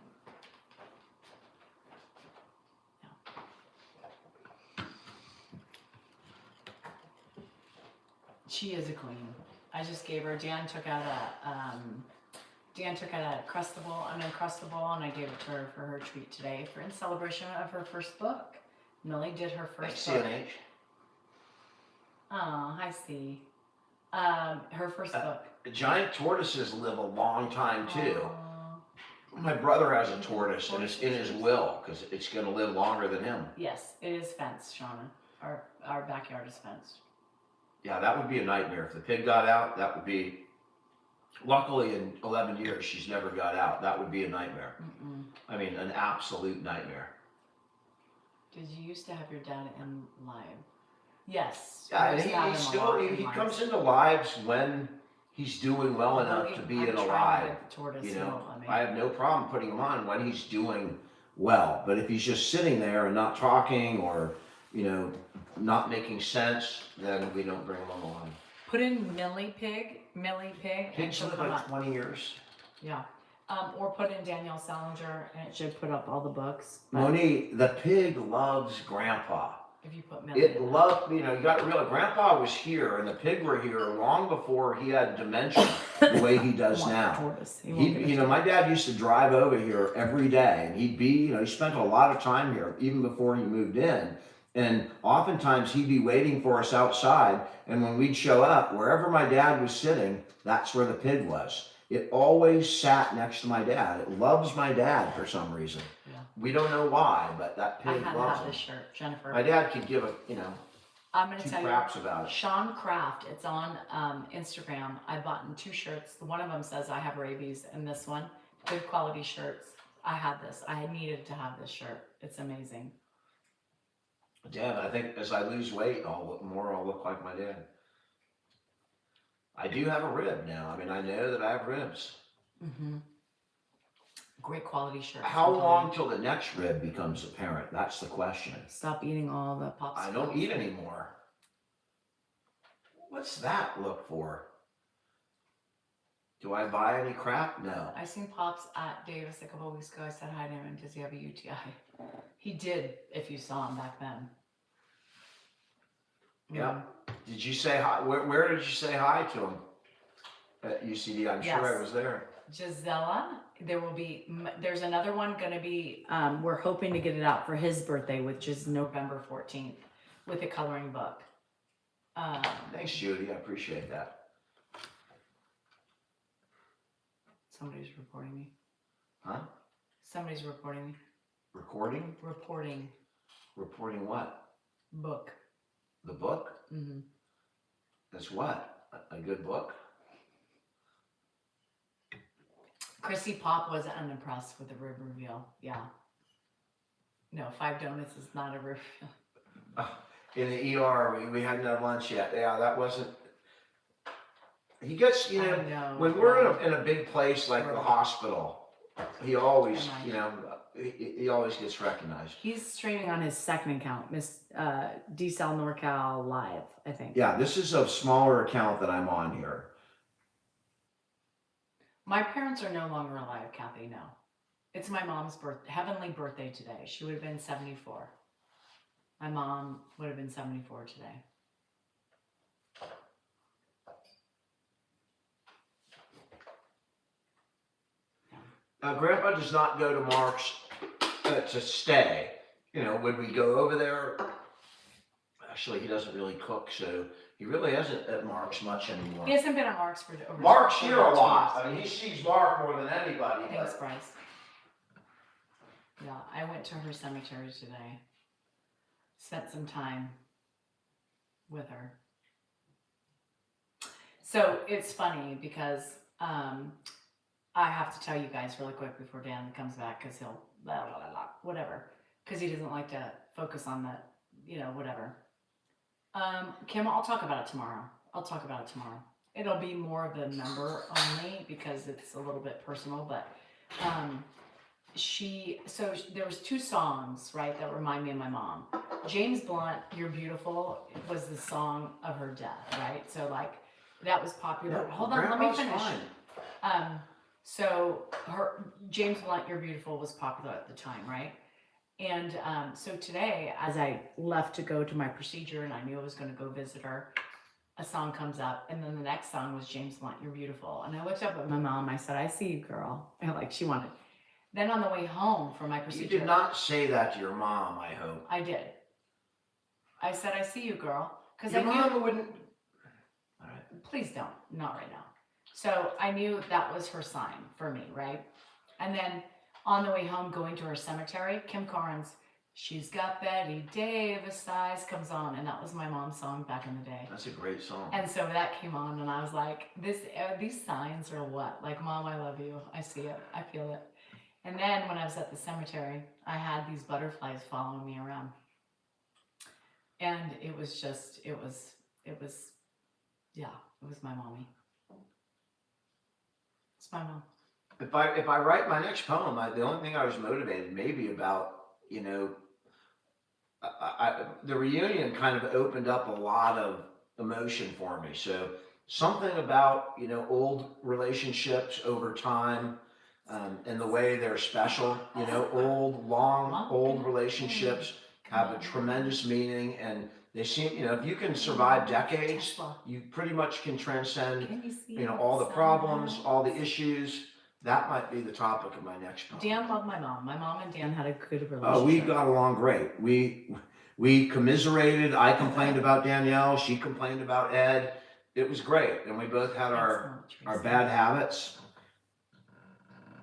[SPEAKER 2] She is a queen. I just gave her. Dan took out a Crustable, Uncrustable, and I gave it to her for her treat today in celebration of her first book. Millie did her first book.
[SPEAKER 1] CNH.
[SPEAKER 2] Oh, I see. Her first book.
[SPEAKER 1] Giant tortoises live a long time too.
[SPEAKER 2] Aw.
[SPEAKER 1] My brother has a tortoise, and it's in his will because it's going to live longer than him.
[SPEAKER 2] Yes, it is fenced, Shauna. Our backyard is fenced.
[SPEAKER 1] Yeah, that would be a nightmare if the pig got out. That would be. Luckily, in 11 years, she's never got out. That would be a nightmare.
[SPEAKER 2] Mm-mm.
[SPEAKER 1] I mean, an absolute nightmare.
[SPEAKER 2] Did you used to have your dad in live? Yes.
[SPEAKER 1] Yeah,
[SPEAKER 2] we
[SPEAKER 1] and
[SPEAKER 2] used to have
[SPEAKER 1] he
[SPEAKER 2] him a
[SPEAKER 1] still
[SPEAKER 2] lot in
[SPEAKER 1] he
[SPEAKER 2] lives.
[SPEAKER 1] comes into lives when he's doing well enough to be
[SPEAKER 2] I'm
[SPEAKER 1] in a
[SPEAKER 2] trying to
[SPEAKER 1] ride.
[SPEAKER 2] get the tortoise,
[SPEAKER 1] You
[SPEAKER 2] he
[SPEAKER 1] know,
[SPEAKER 2] won't let me.
[SPEAKER 1] I have no problem putting him on when he's doing well. But if he's just sitting there and not talking or, you know, not making sense, then we don't bring him on the line.
[SPEAKER 2] Put in Millie Pig, and
[SPEAKER 1] Pigs
[SPEAKER 2] she'll
[SPEAKER 1] live
[SPEAKER 2] come
[SPEAKER 1] like
[SPEAKER 2] up.
[SPEAKER 1] 20 years.
[SPEAKER 2] Yeah. Or put in Danielle Salinger, and it should put up all the books. But
[SPEAKER 1] Moni, the pig loves Grandpa.
[SPEAKER 2] if you put Millie
[SPEAKER 1] It
[SPEAKER 2] in
[SPEAKER 1] loved, you know, you got to realize Grandpa was here and the pig were here long before he had dementia the way he does
[SPEAKER 2] want the
[SPEAKER 1] now.
[SPEAKER 2] tortoise. He
[SPEAKER 1] He,
[SPEAKER 2] won't get
[SPEAKER 1] you know, my dad used to drive over here every day, and he'd be, you know, he spent a lot of time here even before he moved in. And oftentimes he'd be waiting for us outside, and when we'd show up, wherever my dad was sitting, that's where the pig was. It always sat next to my dad. It loves my dad for some reason.
[SPEAKER 2] Yeah.
[SPEAKER 1] We don't know why, but that
[SPEAKER 2] I
[SPEAKER 1] pig
[SPEAKER 2] had to
[SPEAKER 1] loves
[SPEAKER 2] have
[SPEAKER 1] him.
[SPEAKER 2] this shirt, Jennifer.
[SPEAKER 1] My dad could give a, you know,
[SPEAKER 2] I'm going to
[SPEAKER 1] two
[SPEAKER 2] tell you,
[SPEAKER 1] craps about it.
[SPEAKER 2] Sean Kraft, it's on Instagram. I bought in 2 shirts. One of them says I have rabies, and this one, good quality shirts. I had this. I needed to have this shirt. It's amazing.
[SPEAKER 1] Damn, I think as I lose weight, I'll look like my dad. I do have a rib now. I mean, I know that I have ribs.
[SPEAKER 2] Mm-hmm. Great quality shirts.
[SPEAKER 1] How long till the next rib becomes apparent? That's the question.
[SPEAKER 2] Stop eating all the popsicles.
[SPEAKER 1] I don't eat anymore. What's that look for? Do I buy any crap? No.
[SPEAKER 2] I seen Pops at Davis a couple of weeks ago. I said hi to him. Does he have a UTI? He did, if you saw him back then.
[SPEAKER 1] Yeah. Did you say hi? Where did you say hi to him? At UCD. I'm sure I was there.
[SPEAKER 2] Gisela, there's another one going to be, we're hoping to get it out for his birthday, which is November 14th, with a coloring book.
[SPEAKER 1] Thanks, Judy. I appreciate that.
[SPEAKER 2] Somebody's reporting me.
[SPEAKER 1] Huh?
[SPEAKER 2] Somebody's reporting me.
[SPEAKER 1] Recording?
[SPEAKER 2] Reporting.
[SPEAKER 1] Reporting what?
[SPEAKER 2] Book.
[SPEAKER 1] The book?
[SPEAKER 2] Mm-hmm.
[SPEAKER 1] That's what? A good book?
[SPEAKER 2] Chrissy Pop was unimpressed with the rib reveal. Yeah. No, 5 donuts is not a rib reveal.
[SPEAKER 1] In the ER, we hadn't had lunch yet. Yeah, that wasn't. He gets, you know, when we're in a big place like the hospital, he always, you know, he always gets recognized.
[SPEAKER 2] He's streaming on his second account, Miss D-Cell NorCal Live, I think.
[SPEAKER 1] Yeah, this is a smaller account that I'm on here.
[SPEAKER 2] My parents are no longer alive, Kathy, no. It's my mom's heavenly birthday today. She would have been 74. My mom would have been 74 today.
[SPEAKER 1] Grandpa does not go to Mark's to stay. You know, when we go over there, actually he doesn't really cook, so he really isn't at Mark's much anymore.
[SPEAKER 2] He hasn't been at Mark's for over.
[SPEAKER 1] Mark's here a lot. I mean, he sees Mark more than anybody.
[SPEAKER 2] Thanks, Bryce. Yeah, I went to her cemetery today. Spent some time with her. So it's funny because I have to tell you guys really quick before Dan comes back because he'll blah, blah, blah, blah, whatever, because he doesn't like to focus on that, you know, whatever. Kim, I'll talk about it tomorrow. It'll be more of a member only because it's a little bit personal, but there was 2 songs, right, that remind me of my mom. James Blunt, You're Beautiful, was the song of her death, right? So like that was popular.
[SPEAKER 1] Yeah,
[SPEAKER 2] Hold on, let me finish.
[SPEAKER 1] Fine.
[SPEAKER 2] So James Blunt, You're Beautiful was popular at the time, right? And so today, as I left to go to my procedure and I knew I was going to go visit her, a song comes up, and then the next song was James Blunt, You're Beautiful. And I looked up at my mom, I said, I see you, girl. And like, she wanted. Then on the way home from my procedure.
[SPEAKER 1] You did not say that to your mom, I hope.
[SPEAKER 2] I did. I said, I see you, girl. Because
[SPEAKER 1] Your
[SPEAKER 2] I knew.
[SPEAKER 1] mom wouldn't. All right.
[SPEAKER 2] Please don't. Not right now. So I knew that was her sign for me, right? And then on the way home, going to her cemetery, Kim Carnes, She's Got Betty Davis Eyes comes on, and that was my mom's song back in the day.
[SPEAKER 1] That's a great song.
[SPEAKER 2] And so that came on, and I was like, these signs are what? Like, Mom, I love you. I see it. I feel it. And then when I was at the cemetery, I had these butterflies following me around. And it was my mommy. my mom.
[SPEAKER 1] If I write my next poem, the only thing I was motivated maybe about, you know, the reunion kind of opened up a lot of emotion for me. So something about, you know, old relationships over time, and the way they're special. You know, old relationships have a tremendous meaning, and they seem, you know, if you can survive decades, you pretty much can transcend,
[SPEAKER 2] Can you see
[SPEAKER 1] you know,
[SPEAKER 2] what
[SPEAKER 1] all the
[SPEAKER 2] sun
[SPEAKER 1] problems,
[SPEAKER 2] has?
[SPEAKER 1] all the issues. That might be the topic of my next poem.
[SPEAKER 2] Dan loved my mom. My mom and Dan had a good relationship.
[SPEAKER 1] Oh, we got along great. We commiserated. I complained about Danielle. She complained about Ed. It was great, and we both had our bad habits.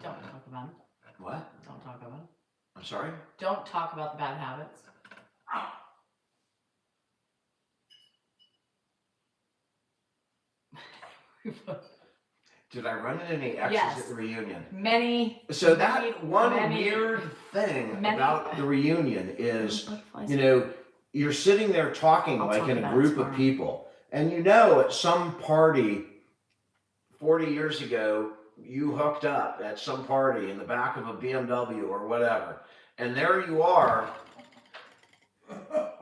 [SPEAKER 2] Don't talk about them.
[SPEAKER 1] What?
[SPEAKER 2] Don't talk about them.
[SPEAKER 1] I'm sorry?
[SPEAKER 2] Don't talk about the bad habits.
[SPEAKER 1] Did I run into any exes
[SPEAKER 2] Yes.
[SPEAKER 1] at the reunion?
[SPEAKER 2] Many.
[SPEAKER 1] So that one
[SPEAKER 2] many-
[SPEAKER 1] weird thing
[SPEAKER 2] many-
[SPEAKER 1] about the reunion is,
[SPEAKER 2] Butterflies.
[SPEAKER 1] you know, you're sitting there talking
[SPEAKER 2] I'll
[SPEAKER 1] like
[SPEAKER 2] talk
[SPEAKER 1] in a
[SPEAKER 2] about it
[SPEAKER 1] group of
[SPEAKER 2] tomorrow.
[SPEAKER 1] people, and you know at some party 40 years ago, you hooked up at some party in the back of a BMW or whatever, and there you are, her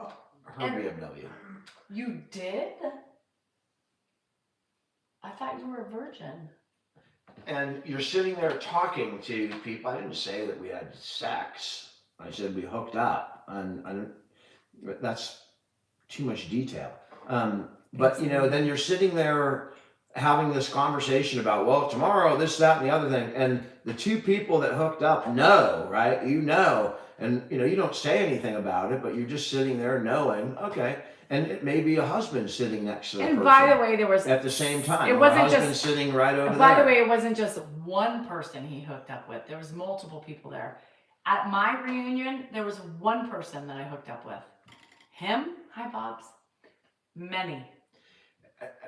[SPEAKER 2] And-
[SPEAKER 1] BMW.
[SPEAKER 2] You did? I thought you were a virgin.
[SPEAKER 1] And you're sitting there talking to people. I didn't say that we had sex. I said we hooked up, and I don't. That's too much detail. But you know, then you're sitting there having this conversation about, well, tomorrow this, that, and the other thing, and the two people that hooked up know, right? You know, and you know, you don't say anything about it, but you're just sitting there knowing, okay. And it may be a husband sitting next to the
[SPEAKER 2] And
[SPEAKER 1] person
[SPEAKER 2] by the way, there was
[SPEAKER 1] at the same time.
[SPEAKER 2] It
[SPEAKER 1] or
[SPEAKER 2] wasn't
[SPEAKER 1] a husband
[SPEAKER 2] just.
[SPEAKER 1] sitting right over
[SPEAKER 2] By
[SPEAKER 1] there.
[SPEAKER 2] the way, it wasn't just one person he hooked up with. There was multiple people there. At my reunion, there was one person that I hooked up with. Him? Hi, Bobs. Many.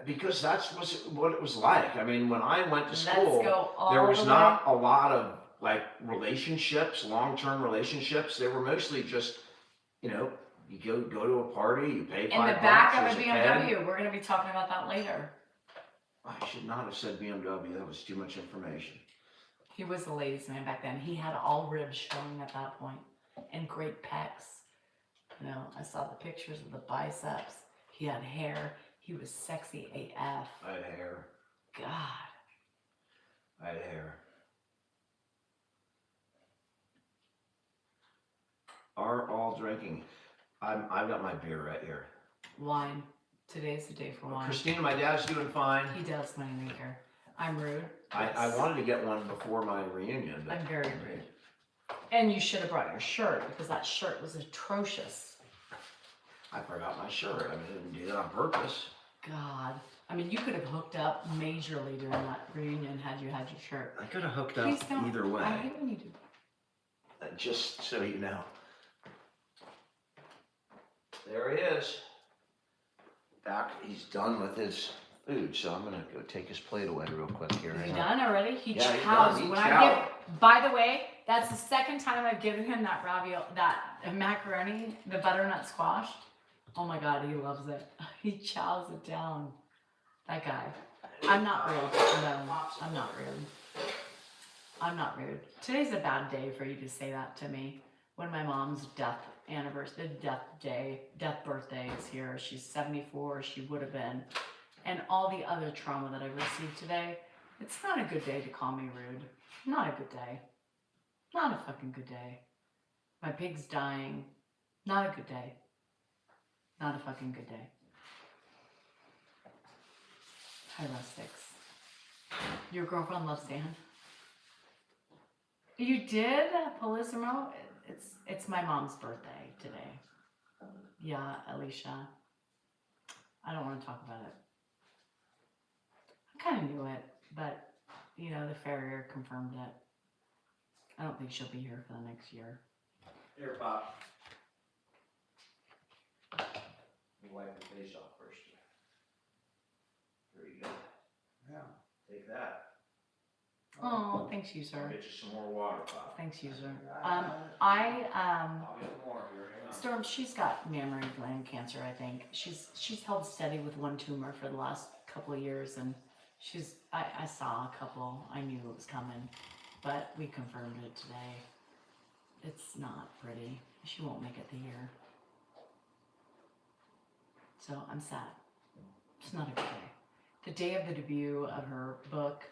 [SPEAKER 1] Because that's what it was like. I mean, when I went to
[SPEAKER 2] Let's
[SPEAKER 1] school,
[SPEAKER 2] go all
[SPEAKER 1] there was
[SPEAKER 2] the
[SPEAKER 1] not
[SPEAKER 2] way.
[SPEAKER 1] a lot of like relationships, long-term relationships. They were mostly just, you know, you go to a party, you pay $5
[SPEAKER 2] In the back of
[SPEAKER 1] there's
[SPEAKER 2] a
[SPEAKER 1] pad.
[SPEAKER 2] BMW. We're going to be talking about that later.
[SPEAKER 1] I should not have said BMW. That was too much information.
[SPEAKER 2] He was a ladies' man back then. He had all ribs showing at that point and great pecs. You know, I saw the pictures of the biceps. He had hair. He was sexy AF.
[SPEAKER 1] I had hair.
[SPEAKER 2] God.
[SPEAKER 1] I had hair. Are all drinking? I've got my beer right here.
[SPEAKER 2] Wine. Today's the day for wine.
[SPEAKER 1] Christina, my dad's doing fine.
[SPEAKER 2] He does, Moneymaker. I'm rude.
[SPEAKER 1] I
[SPEAKER 2] Yes.
[SPEAKER 1] wanted to get one before my reunion, but
[SPEAKER 2] I'm very rude. And you should have brought your shirt because that shirt was atrocious.
[SPEAKER 1] I forgot my shirt. I mean, I didn't do that on purpose.
[SPEAKER 2] God. I mean, you could have hooked up majorly during that reunion had you had your shirt.
[SPEAKER 1] I could have hooked
[SPEAKER 2] Please
[SPEAKER 1] up
[SPEAKER 2] don't.
[SPEAKER 1] either way.
[SPEAKER 2] I hate when you do.
[SPEAKER 1] Just so you know. There he is. Back, he's done with his food, so I'm gonna go take his plate away real quick here.
[SPEAKER 2] Is he
[SPEAKER 1] Hang on.
[SPEAKER 2] done already? He
[SPEAKER 1] Yeah, he's
[SPEAKER 2] chows.
[SPEAKER 1] done. He
[SPEAKER 2] When
[SPEAKER 1] chowed.
[SPEAKER 2] by the way, that's the second time I've given him that macaroni, the butternut squash. Oh my God, he loves it. He chows it down. That guy. I'm not rude. No, I'm not rude. I'm not rude. Today's a bad day for you to say that to me. When my mom's death birthday is here. She's 74, she would have been. And all the other trauma that I've received today, it's not a good day to call me rude. Not a good day. Not a fucking good day. My pig's dying. Not a good day. Not a fucking good day. Hi, Rustics. Your girlfriend loves Dan. You did, Polissimo? It's my mom's birthday today. Yeah, Alicia. I don't want to talk about it. I kind of knew it, but, you know, the farrier confirmed it. I don't think she'll be here for the next year.
[SPEAKER 1] Here, Pop. Let me wipe the face off first. There you go.
[SPEAKER 3] Yeah.
[SPEAKER 1] Take that.
[SPEAKER 2] Oh, thanks,
[SPEAKER 1] I'll
[SPEAKER 2] user.
[SPEAKER 1] get you some more water, Pop.
[SPEAKER 2] Thanks, user.
[SPEAKER 1] I'll get more here. Hang on.
[SPEAKER 2] Storm, she's got mammary gland cancer, I think. She's held steady with one tumor for the last couple of years, and I saw a couple. I knew it was coming, but we confirmed it today. It's not pretty. She won't make it the year. So I'm sad. It's not a good day. The day of the debut of her book,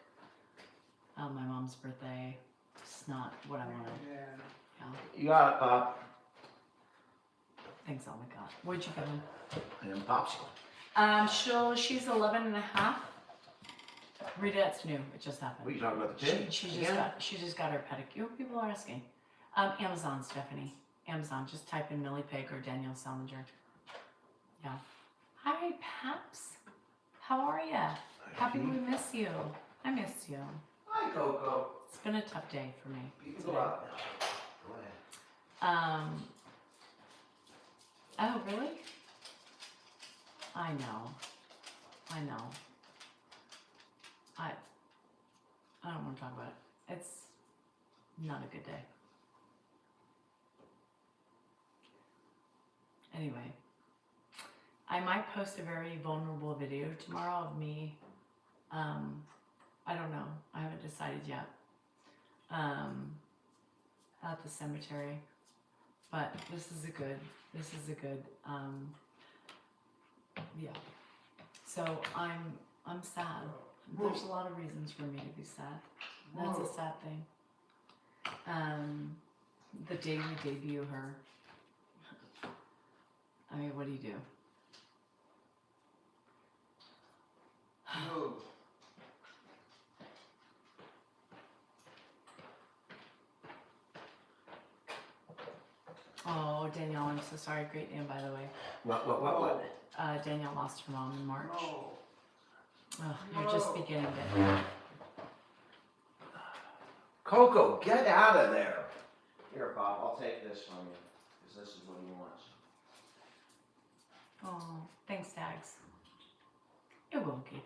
[SPEAKER 2] my mom's birthday, it's not what I wanted. Yeah.
[SPEAKER 1] You got it, Pop.
[SPEAKER 2] Thanks, oh my God. What'd you give him?
[SPEAKER 1] And popsicle.
[SPEAKER 2] She's 11 and a half. Rita, it's new. It just happened.
[SPEAKER 1] What are you talking about, the kid?
[SPEAKER 2] She just got her pedicure. People are asking. Amazon, Stephanie. Amazon. Just type in Millie Pig or Danielle Salinger. Yeah. Hi, Paps. How are ya? Happy we miss you. I miss you.
[SPEAKER 1] Hi, Coco.
[SPEAKER 2] It's been a tough day for me.
[SPEAKER 1] You can go out now. Go ahead.
[SPEAKER 2] Oh, really? I know. I don't want to talk about it. It's not a good day. Anyway, I might post a very vulnerable video tomorrow of me. I don't know. I haven't decided yet. At the cemetery, but this is a good. Yeah. So I'm sad. There's a lot of reasons for me to be sad. That's a sad thing. The day we debut her. I mean, what do you do? Oh, Danielle, I'm so sorry. Great name, by the way.
[SPEAKER 1] What?
[SPEAKER 2] Danielle lost her mom in March. Oh, you're just beginning to.
[SPEAKER 1] Coco, get out of there. Here, Pop, I'll take this from you, because this is what he wants.
[SPEAKER 2] Oh, thanks, Tags. You're welcome.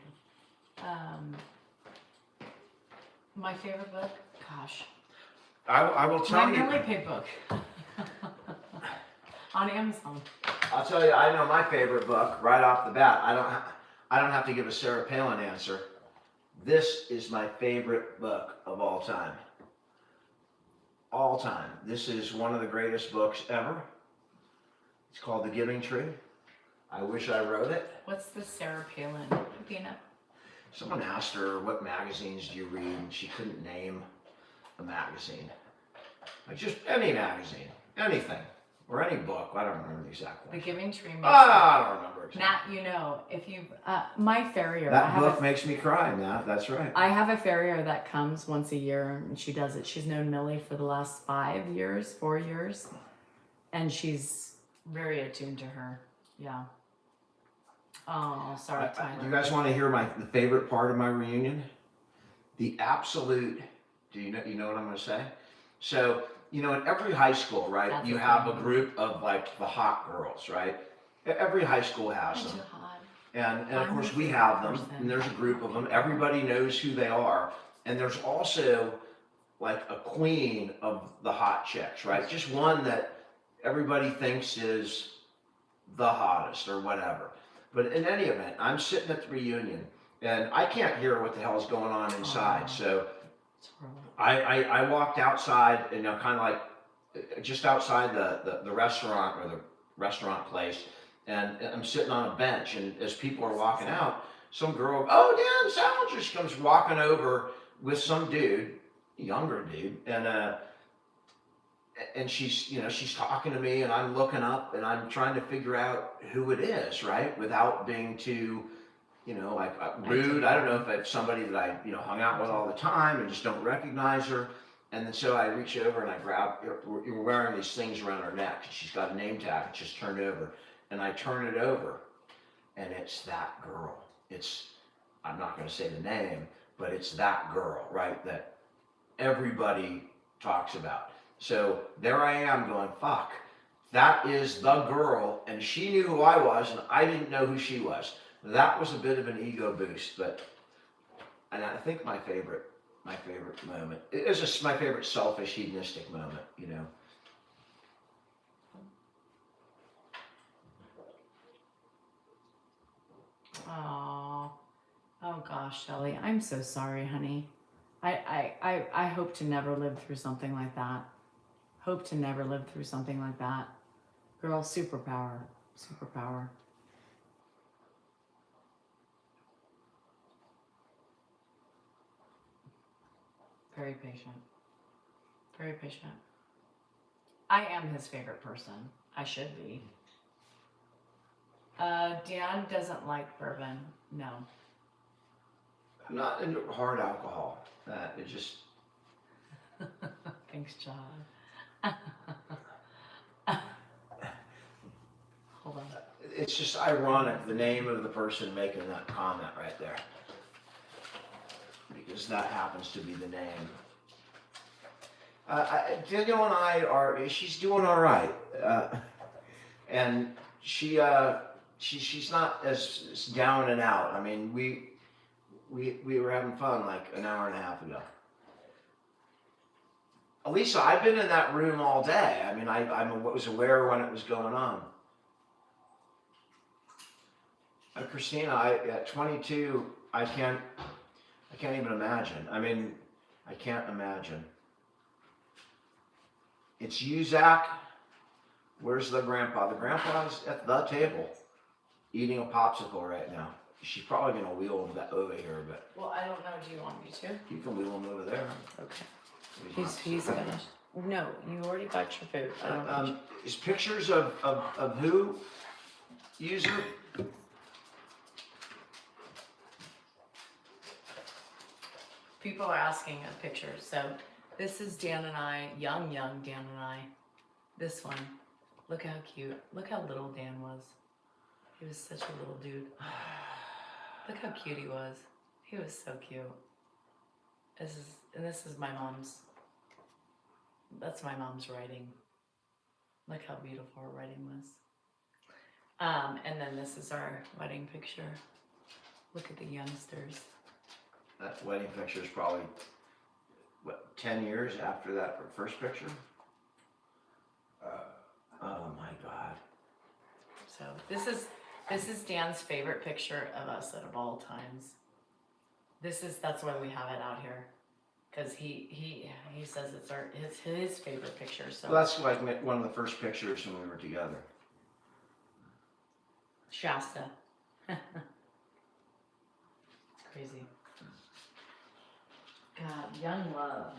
[SPEAKER 2] My favorite book? Gosh.
[SPEAKER 1] I will tell you.
[SPEAKER 2] My Millie Pig book. On Amazon.
[SPEAKER 1] I'll tell you, I know my favorite book right off the bat. I don't have to give a Sarah Palin answer. This is my favorite book of all time. All time. This is one of the greatest books ever. It's called The Giving Tree. I wish I wrote it.
[SPEAKER 2] What's the Sarah Palin? Peanut?
[SPEAKER 1] Someone asked her, what magazines do you read? And she couldn't name a magazine. Like just any magazine, anything. Or any book. I don't remember the exact one.
[SPEAKER 2] The Giving Tree makes
[SPEAKER 1] I don't remember exactly.
[SPEAKER 2] Matt, you know, if you my farrier.
[SPEAKER 1] That book makes me cry, Matt. That's right.
[SPEAKER 2] I have a farrier that comes once a year, and she does it. She's known Millie for the last 4 years, and she's very attuned to her. Yeah. Oh, sorry, Tyler.
[SPEAKER 1] Do you guys want to hear the favorite part of my reunion? The absolute. Do you know what I'm going to say? So. You know, in every high school, right,
[SPEAKER 2] That's
[SPEAKER 1] you have a group of like the hot girls, right? Every high school has them. And of course we have them, and there's a group of them. Everybody knows who they are. And there's also like a queen of the hot chicks, right? Just one that everybody thinks is the hottest or whatever. But in any event, I'm sitting at the reunion and I can't hear what the hell's going on inside. So I walked outside and kind of like just outside the restaurant or the restaurant place, and I'm sitting on a bench, and as people are walking out, some girl, oh, Dan Salinger, she comes walking over with some dude, younger dude, and she's talking to me, and I'm looking up and I'm trying to figure out who it is, right, without being too like rude. I don't know if it's somebody that I, hung out with all the time and just don't recognize her. And then so I reach over and I grab, you're wearing these things around her neck. She's got a name tag, it's just turned over. And I turn it over and it's that girl. I'm not going to say the name, but it's that girl, right? That everybody talks about. So there I am going, fuck, that is the girl. And she knew who I was and I didn't know who she was. That was a bit of an ego boost, and I think my favorite moment, it was just my favorite selfish, hedonistic moment,
[SPEAKER 2] Oh gosh. Shelly, I'm so sorry, honey. I hope to never live through something like that. Hope to never live through something like that. Girl, superpower. Superpower. Very patient. Very patient. I am his favorite person. I should be. Dan doesn't like bourbon. No.
[SPEAKER 1] I'm not into hard alcohol. It just,
[SPEAKER 2] Thanks, John. Hold on.
[SPEAKER 1] it's just ironic, the name of the person making that comment right there. Because that happens to be the name. Danielle and I she's doing all right. And she's not as down and out. I mean, we were having fun like an hour and a half ago. Elisa, I've been in that room all day. I mean, I was aware when it was going on. Christina, at 22, I can't even imagine. I mean, I can't imagine. It's you, Zach. Where's the grandpa? The grandpa's at the table, eating a popsicle right now. She's probably gonna wheel him over here, but.
[SPEAKER 2] Well, I don't know. Do you want me to?
[SPEAKER 1] You can wheel him over there.
[SPEAKER 2] Okay. He's finished. No, you already got your food. I don't
[SPEAKER 1] Is pictures of who? User?
[SPEAKER 2] People are asking a picture. So this is Dan and I, young Dan and I. This one. Look how cute. Look how little Dan was. He was such a little dude. Look how cute he was. He was so cute. This is my mom's. That's my mom's writing. Look how beautiful her writing was. And then this is our wedding picture. Look at the youngsters.
[SPEAKER 1] That wedding picture is probably, 10 years after that first picture? Oh my God.
[SPEAKER 2] So this is Dan's favorite picture of us out of all times. That's why we have it out here. Because he says it's his favorite picture. So
[SPEAKER 1] Well, that's like one of the first pictures when we were together.
[SPEAKER 2] Shasta. It's crazy. God, young love,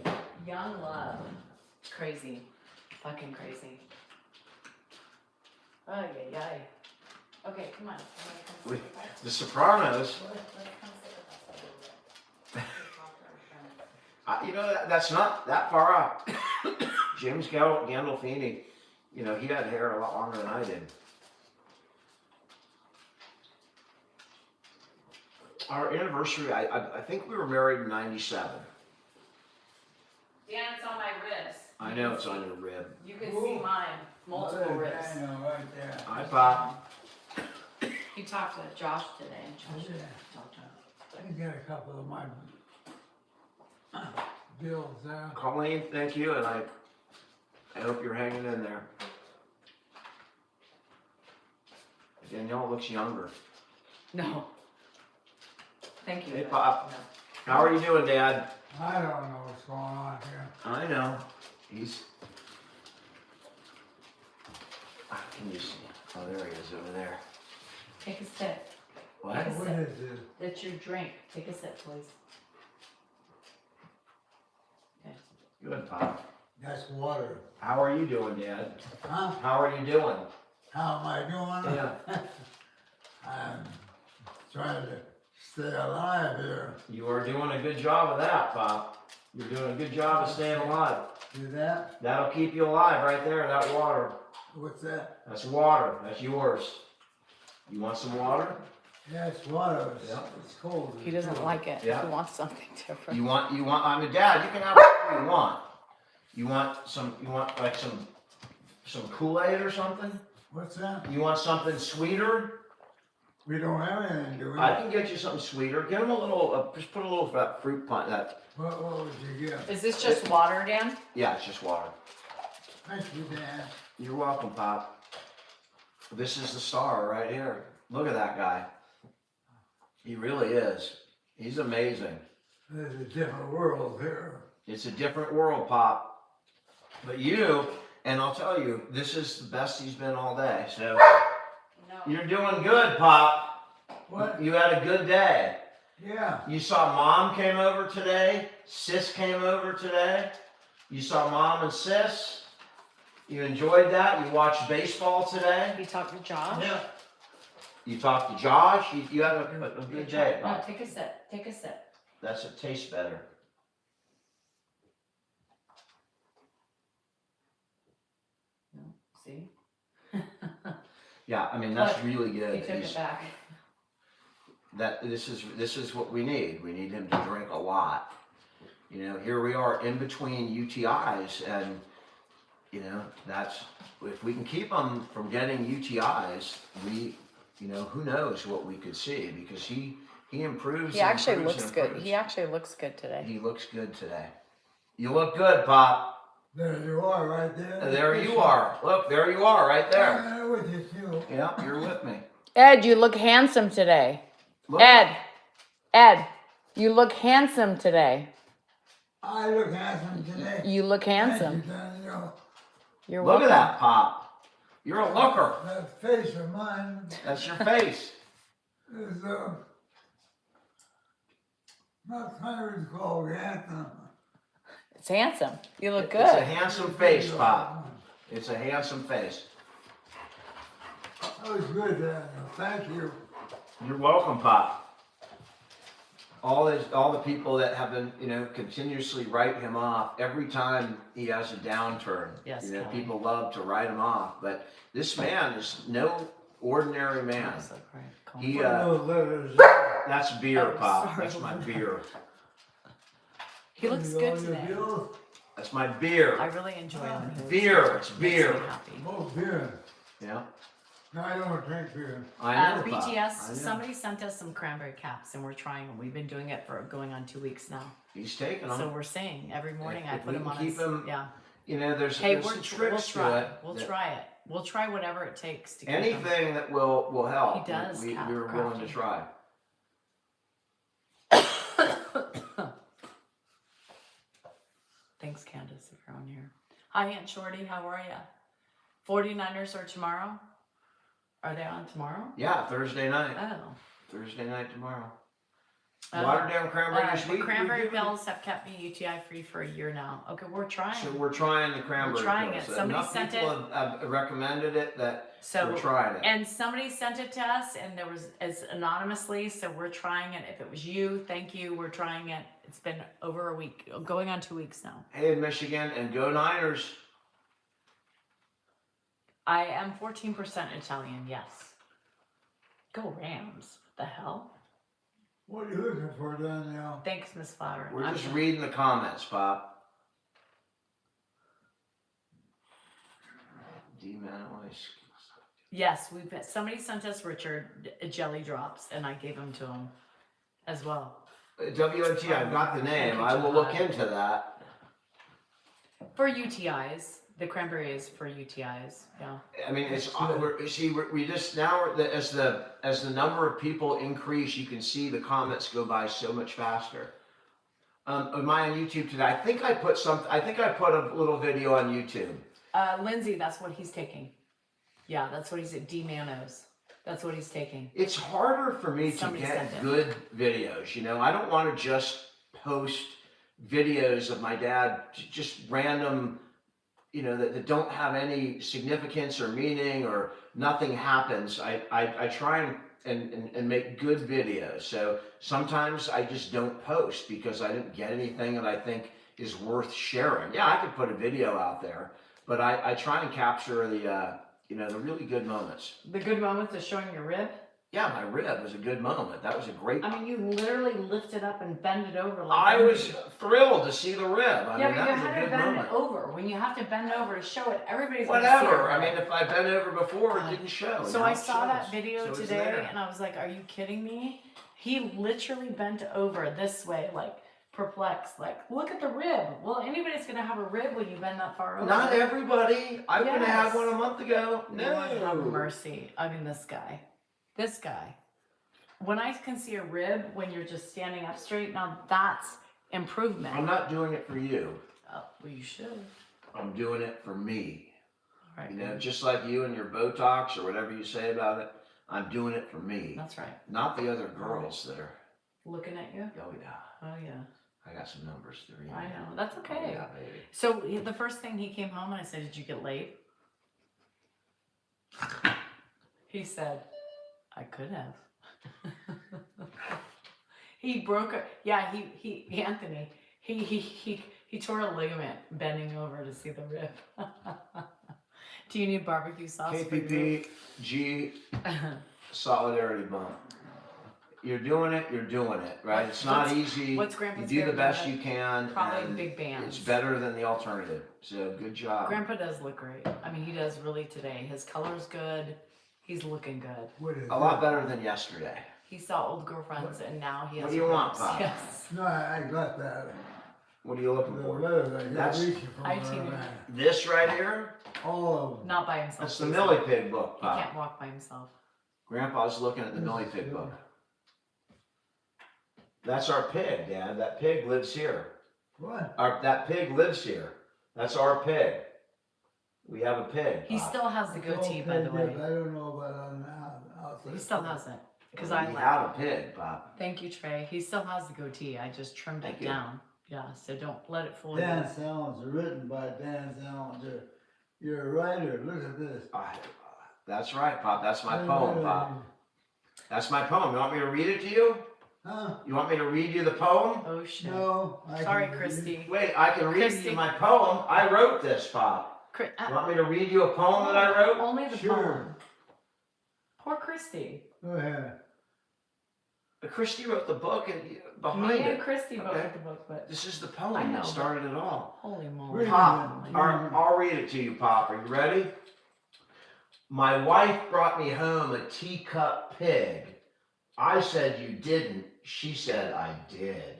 [SPEAKER 2] man. Young love. Crazy. Fucking crazy. Oh, yeah. Okay, come on.
[SPEAKER 1] The Sopranos. That's not that far out. James Gandolfini, he had hair a lot longer than I did. Our anniversary, I think we were married in 97.
[SPEAKER 2] Dan, it's on my ribs.
[SPEAKER 1] I know it's on your rib.
[SPEAKER 2] You can see mine. Multiple ribs.
[SPEAKER 3] I know, right there.
[SPEAKER 1] Hi, Pop.
[SPEAKER 2] You talked to Josh today, and Josh talked to him.
[SPEAKER 3] I can get a couple of my bills there.
[SPEAKER 1] Colleen, thank you, and I hope you're hanging in there. Danielle looks younger.
[SPEAKER 2] No. Thank you.
[SPEAKER 1] Hey,
[SPEAKER 2] but
[SPEAKER 1] Pop.
[SPEAKER 2] no.
[SPEAKER 1] How are you doing, Dad?
[SPEAKER 3] I don't know what's going on here.
[SPEAKER 1] I know. Can you see? Oh, there he is over there.
[SPEAKER 2] Take a sip.
[SPEAKER 1] What?
[SPEAKER 2] Take a
[SPEAKER 3] What
[SPEAKER 2] sip.
[SPEAKER 3] is this?
[SPEAKER 2] That's your drink. Take a sip, please. Okay.
[SPEAKER 1] Good, Pop.
[SPEAKER 3] That's water.
[SPEAKER 1] How are you doing, Dad?
[SPEAKER 3] Huh?
[SPEAKER 1] How are you doing?
[SPEAKER 3] How am I doing?
[SPEAKER 1] Yeah.
[SPEAKER 3] I'm trying to stay alive here.
[SPEAKER 1] You are doing a good job of that, Pop. You're doing a good job of staying alive.
[SPEAKER 3] See that?
[SPEAKER 1] That'll keep you alive right there, that water.
[SPEAKER 3] What's that?
[SPEAKER 1] That's water. That's yours. You want some water?
[SPEAKER 3] Yeah, it's water.
[SPEAKER 1] Yeah.
[SPEAKER 3] It's cold.
[SPEAKER 2] He doesn't like it.
[SPEAKER 1] Yeah.
[SPEAKER 2] He wants something different.
[SPEAKER 1] You want, I mean, Dad, you can have whatever you want. You want like some Kool-Aid or something?
[SPEAKER 3] What's that?
[SPEAKER 1] You want something sweeter?
[SPEAKER 3] We don't have anything, do we?
[SPEAKER 1] I can get you something sweeter. Get him a little, just put a little of that fruit punch,
[SPEAKER 3] What would you get?
[SPEAKER 2] Is this just water, Dan?
[SPEAKER 1] yeah, it's just water.
[SPEAKER 3] Thank you, Dan.
[SPEAKER 1] You're welcome, Pop. This is the star right here. Look at that guy. He really is. He's amazing.
[SPEAKER 3] There's a different world here.
[SPEAKER 1] It's a different world, Pop. But you, and I'll tell you, this is the best he's been all day. So
[SPEAKER 2] No.
[SPEAKER 1] you're doing good, Pop.
[SPEAKER 3] What?
[SPEAKER 1] You had a good day.
[SPEAKER 3] Yeah.
[SPEAKER 1] You saw Mom came over today. Sis came over today. You saw Mom and Sis. You enjoyed that. You watched baseball today.
[SPEAKER 2] You talked to Josh?
[SPEAKER 3] Yeah.
[SPEAKER 1] You talked to Josh. You had a good day,
[SPEAKER 2] No,
[SPEAKER 1] Pop.
[SPEAKER 2] take a sip. Take a sip.
[SPEAKER 1] That's it. Tastes better.
[SPEAKER 2] No, see?
[SPEAKER 1] Yeah, I mean that's
[SPEAKER 2] Look,
[SPEAKER 1] really
[SPEAKER 2] He
[SPEAKER 1] good.
[SPEAKER 2] took it back.
[SPEAKER 1] This is what we need. We need him to drink a lot. You know, here we are in between UTIs, and you know that's if we can keep him from getting UTIs, who knows what we could see because he improves.
[SPEAKER 4] He actually
[SPEAKER 1] improves,
[SPEAKER 4] looks
[SPEAKER 1] and
[SPEAKER 4] good.
[SPEAKER 1] improves.
[SPEAKER 4] He actually looks good today.
[SPEAKER 1] He looks good today. You look good, Pop.
[SPEAKER 3] There you are, right there.
[SPEAKER 1] There you are. Look, there you are, right there.
[SPEAKER 3] I'm with you too.
[SPEAKER 1] Yeah, you're with me.
[SPEAKER 4] Ed, you look handsome today.
[SPEAKER 1] Look,
[SPEAKER 4] Ed, you look handsome today.
[SPEAKER 3] I look handsome today.
[SPEAKER 4] You look handsome.
[SPEAKER 3] Thank you, Daniel.
[SPEAKER 4] You're
[SPEAKER 1] look
[SPEAKER 4] welcome.
[SPEAKER 1] at that, Pop. You're a looker.
[SPEAKER 3] That face of mine
[SPEAKER 1] That's your face.
[SPEAKER 3] is not kind of called handsome.
[SPEAKER 4] It's handsome. You look
[SPEAKER 1] It's a
[SPEAKER 4] good.
[SPEAKER 1] handsome face, Pop. It's a handsome face.
[SPEAKER 3] That was good, Daniel. Thank you.
[SPEAKER 1] You're welcome, Pop. All the people that have been, continuously write him off every time he has a downturn.
[SPEAKER 2] Yes, Kelly.
[SPEAKER 1] People love to write him off, but this man is no ordinary man.
[SPEAKER 2] That's like, right, calm
[SPEAKER 1] He,
[SPEAKER 3] Put those letters
[SPEAKER 1] that's beer,
[SPEAKER 2] Oh,
[SPEAKER 1] Pop.
[SPEAKER 2] sorry.
[SPEAKER 1] That's my beer.
[SPEAKER 2] He looks
[SPEAKER 3] in.
[SPEAKER 2] good
[SPEAKER 3] All your
[SPEAKER 2] today.
[SPEAKER 3] bills?
[SPEAKER 1] That's my beer.
[SPEAKER 2] I really enjoy when he
[SPEAKER 1] Beer, it's
[SPEAKER 2] makes
[SPEAKER 1] beer.
[SPEAKER 2] me happy.
[SPEAKER 3] Oh, beer.
[SPEAKER 1] Yeah,
[SPEAKER 3] No, I don't drink beer.
[SPEAKER 1] I know, Pop. I
[SPEAKER 2] BTS,
[SPEAKER 1] know.
[SPEAKER 2] somebody sent us some cranberry caps and we're trying them. We've been doing it for going on 2 weeks now.
[SPEAKER 1] He's taking them.
[SPEAKER 2] So we're saying every morning I
[SPEAKER 1] If
[SPEAKER 2] put
[SPEAKER 1] we
[SPEAKER 2] them
[SPEAKER 1] can
[SPEAKER 2] on
[SPEAKER 1] keep
[SPEAKER 2] his,
[SPEAKER 1] him
[SPEAKER 2] yeah.
[SPEAKER 1] There's
[SPEAKER 2] Hey,
[SPEAKER 1] some
[SPEAKER 2] we'll
[SPEAKER 1] tricks
[SPEAKER 2] try.
[SPEAKER 1] to it.
[SPEAKER 2] We'll
[SPEAKER 1] that-
[SPEAKER 2] try it. We'll try whatever it takes to get them.
[SPEAKER 1] Anything that will help.
[SPEAKER 2] He does,
[SPEAKER 1] We're willing to
[SPEAKER 2] crafty.
[SPEAKER 1] try.
[SPEAKER 2] Thanks, Candace, if you're on here. Hi, Aunt Shorty. How are ya? 49ers are tomorrow? Are they on tomorrow?
[SPEAKER 1] Yeah, Thursday night.
[SPEAKER 2] Oh.
[SPEAKER 1] Thursday night tomorrow.
[SPEAKER 2] Oh.
[SPEAKER 1] Watered down cranberries.
[SPEAKER 2] The cranberry pills have kept me UTI free for a year now. Okay, we're trying.
[SPEAKER 1] So we're trying the cranberry
[SPEAKER 2] trying
[SPEAKER 1] pills.
[SPEAKER 2] it. Somebody
[SPEAKER 1] Enough
[SPEAKER 2] sent
[SPEAKER 1] people have recommended it that
[SPEAKER 2] So
[SPEAKER 1] we're trying it.
[SPEAKER 2] and somebody sent it to us, and there was as anonymously. So we're trying it. If it was you, thank you. We're trying it. It's been over a week, going on 2 weeks now.
[SPEAKER 1] Hey, Michigan, and go Niners.
[SPEAKER 2] I am 14% Italian. Yes. Go Rams. What the hell?
[SPEAKER 3] What are you looking for, Daniel?
[SPEAKER 2] Thanks, Miss Flower.
[SPEAKER 1] We're
[SPEAKER 2] I'm
[SPEAKER 1] just
[SPEAKER 2] gonna-
[SPEAKER 1] reading the comments, Pop. D-Manois.
[SPEAKER 2] Yes, somebody sent us Richard jelly drops, and I gave them to him as well
[SPEAKER 1] WNT, I've got the name.
[SPEAKER 2] Thank you,
[SPEAKER 1] I will look
[SPEAKER 2] John.
[SPEAKER 1] into that.
[SPEAKER 2] for UTIs. The cranberry is for UTIs. Yeah.
[SPEAKER 1] I mean, it's
[SPEAKER 3] Good.
[SPEAKER 1] we just now as the number of people increase, you can see the comments go by so much faster. Am I on YouTube today? I think I put a little video on YouTube.
[SPEAKER 2] Lindsay, that's what he's taking. Yeah, that's what he's at D Manos. That's what he's taking.
[SPEAKER 1] It's harder for me
[SPEAKER 2] Somebody
[SPEAKER 1] to
[SPEAKER 2] sent
[SPEAKER 1] get
[SPEAKER 2] it.
[SPEAKER 1] good videos. I don't want to just post videos of my dad, just random, that don't have any significance or meaning or nothing happens. I try and make good videos. So sometimes I just don't post because I didn't get anything that I think is worth sharing. Yeah, I could put a video out there, but I try and capture the really good moments.
[SPEAKER 2] The good moments of showing your rib.
[SPEAKER 1] Yeah, my rib was a good moment. That was a great.
[SPEAKER 2] I mean, you literally lift it up and bend it over. Like
[SPEAKER 1] I was thrilled to see the rib. I
[SPEAKER 2] Yeah,
[SPEAKER 1] mean,
[SPEAKER 2] but
[SPEAKER 1] that
[SPEAKER 2] you
[SPEAKER 1] was a
[SPEAKER 2] had to
[SPEAKER 1] good
[SPEAKER 2] bend
[SPEAKER 1] moment.
[SPEAKER 2] it over. When you have to bend over to show it, everybody's gonna see
[SPEAKER 1] Whatever.
[SPEAKER 2] it.
[SPEAKER 1] I mean, if I bent over before,
[SPEAKER 2] God.
[SPEAKER 1] it didn't show.
[SPEAKER 2] So
[SPEAKER 1] Now
[SPEAKER 2] I
[SPEAKER 1] it
[SPEAKER 2] saw that
[SPEAKER 1] shows.
[SPEAKER 2] video
[SPEAKER 1] So it's
[SPEAKER 2] today,
[SPEAKER 1] there.
[SPEAKER 2] and I was like, "Are you kidding me?" He literally bent over this way, like perplexed. Like, look at the rib. Well, anybody's gonna have a rib when you bend that far over.
[SPEAKER 1] Not everybody. I would have had
[SPEAKER 2] Yes.
[SPEAKER 1] one a month ago.
[SPEAKER 2] Lord have
[SPEAKER 1] No.
[SPEAKER 2] mercy. I mean, this guy. This guy. when I can see a rib when you're just standing up straight, now that's improvement.
[SPEAKER 1] I'm not doing it for you.
[SPEAKER 2] Oh, well, you should.
[SPEAKER 1] I'm doing it for me.
[SPEAKER 2] All right.
[SPEAKER 1] You know, just like you and your Botox or whatever you say about it, I'm doing it for me.
[SPEAKER 2] That's right.
[SPEAKER 1] Not the other girls that are.
[SPEAKER 2] Looking at you?
[SPEAKER 1] Oh yeah.
[SPEAKER 2] Oh, yeah.
[SPEAKER 1] I got some numbers to read.
[SPEAKER 2] I know. That's
[SPEAKER 1] Oh,
[SPEAKER 2] okay.
[SPEAKER 1] yeah, baby.
[SPEAKER 2] So the first thing he came home and I said, "Did you get laid?" He said, "I could have." He broke a, yeah, he Anthony, he tore a ligament bending over to see the rib. Do you need barbecue sauce? for your rib?
[SPEAKER 1] KPPG solidarity bump. You're doing it, right? It's not
[SPEAKER 2] What's-
[SPEAKER 1] easy.
[SPEAKER 2] what's
[SPEAKER 1] You
[SPEAKER 2] Grandpa's
[SPEAKER 1] do the
[SPEAKER 2] favorite
[SPEAKER 1] best
[SPEAKER 2] donut?
[SPEAKER 1] you can.
[SPEAKER 2] Probably
[SPEAKER 1] and
[SPEAKER 2] big bands.
[SPEAKER 1] It's better than the alternative. So good job.
[SPEAKER 2] Grandpa does look great. I mean, he does really today. His color's good. He's looking good.
[SPEAKER 3] What is
[SPEAKER 1] A lot
[SPEAKER 3] it?
[SPEAKER 1] better than yesterday.
[SPEAKER 2] He saw old girlfriends and now he has
[SPEAKER 1] What do you want,
[SPEAKER 2] ribs.
[SPEAKER 1] Pop?
[SPEAKER 2] Yes.
[SPEAKER 3] No, I got that.
[SPEAKER 1] What are you looking
[SPEAKER 3] The
[SPEAKER 1] for?
[SPEAKER 3] letter that
[SPEAKER 1] That's-
[SPEAKER 3] you're reaching for.
[SPEAKER 2] I too.
[SPEAKER 1] This right here?
[SPEAKER 3] All of them.
[SPEAKER 2] Not by himself.
[SPEAKER 1] That's the
[SPEAKER 2] please.
[SPEAKER 1] Millie Pig book,
[SPEAKER 2] He
[SPEAKER 1] Pop.
[SPEAKER 2] can't walk by himself.
[SPEAKER 1] Grandpa's looking at the Millie Pig book. That's our pig, Dad. That pig lives here.
[SPEAKER 3] What?
[SPEAKER 1] That pig lives here. That's our pig. We have a pig.
[SPEAKER 2] He
[SPEAKER 1] Pop.
[SPEAKER 2] still has the goatee, by the
[SPEAKER 3] I
[SPEAKER 2] way.
[SPEAKER 3] don't know about on the outside.
[SPEAKER 2] He still has it. Because
[SPEAKER 1] We
[SPEAKER 2] I like
[SPEAKER 1] have
[SPEAKER 2] it.
[SPEAKER 1] a pig, Pop.
[SPEAKER 2] Thank you, Trey. He still has the goatee. I just trimmed
[SPEAKER 1] Thank
[SPEAKER 2] it
[SPEAKER 1] you.
[SPEAKER 2] down. Yeah, so don't let it fool you.
[SPEAKER 3] Dan Salinger, written by Dan Salinger. You're a writer. Look at this.
[SPEAKER 1] That's right, Pop. That's my poem, Pop. That's my poem. You want me to read it to you?
[SPEAKER 3] Huh?
[SPEAKER 1] You want me to read you the poem?
[SPEAKER 2] Oh, shit.
[SPEAKER 3] No.
[SPEAKER 2] Sorry, Christy.
[SPEAKER 1] Wait, I can read
[SPEAKER 2] Christy.
[SPEAKER 1] you my poem. I wrote this, Pop. You want me to read you a poem that I wrote?
[SPEAKER 2] Only the
[SPEAKER 3] Sure.
[SPEAKER 2] poem. Poor Christy.
[SPEAKER 3] Go ahead.
[SPEAKER 1] Christy wrote the book and behind
[SPEAKER 2] Me and
[SPEAKER 1] it.
[SPEAKER 2] Christy both
[SPEAKER 1] Okay.
[SPEAKER 2] wrote the book, but
[SPEAKER 1] This is the
[SPEAKER 2] I
[SPEAKER 1] poem
[SPEAKER 2] know,
[SPEAKER 1] that started it all.
[SPEAKER 2] holy moly.
[SPEAKER 1] Pop,
[SPEAKER 3] Read it.
[SPEAKER 1] I'll read it to you, Pop. Are you ready? My wife brought me home a teacup pig. I said you didn't. She said I did.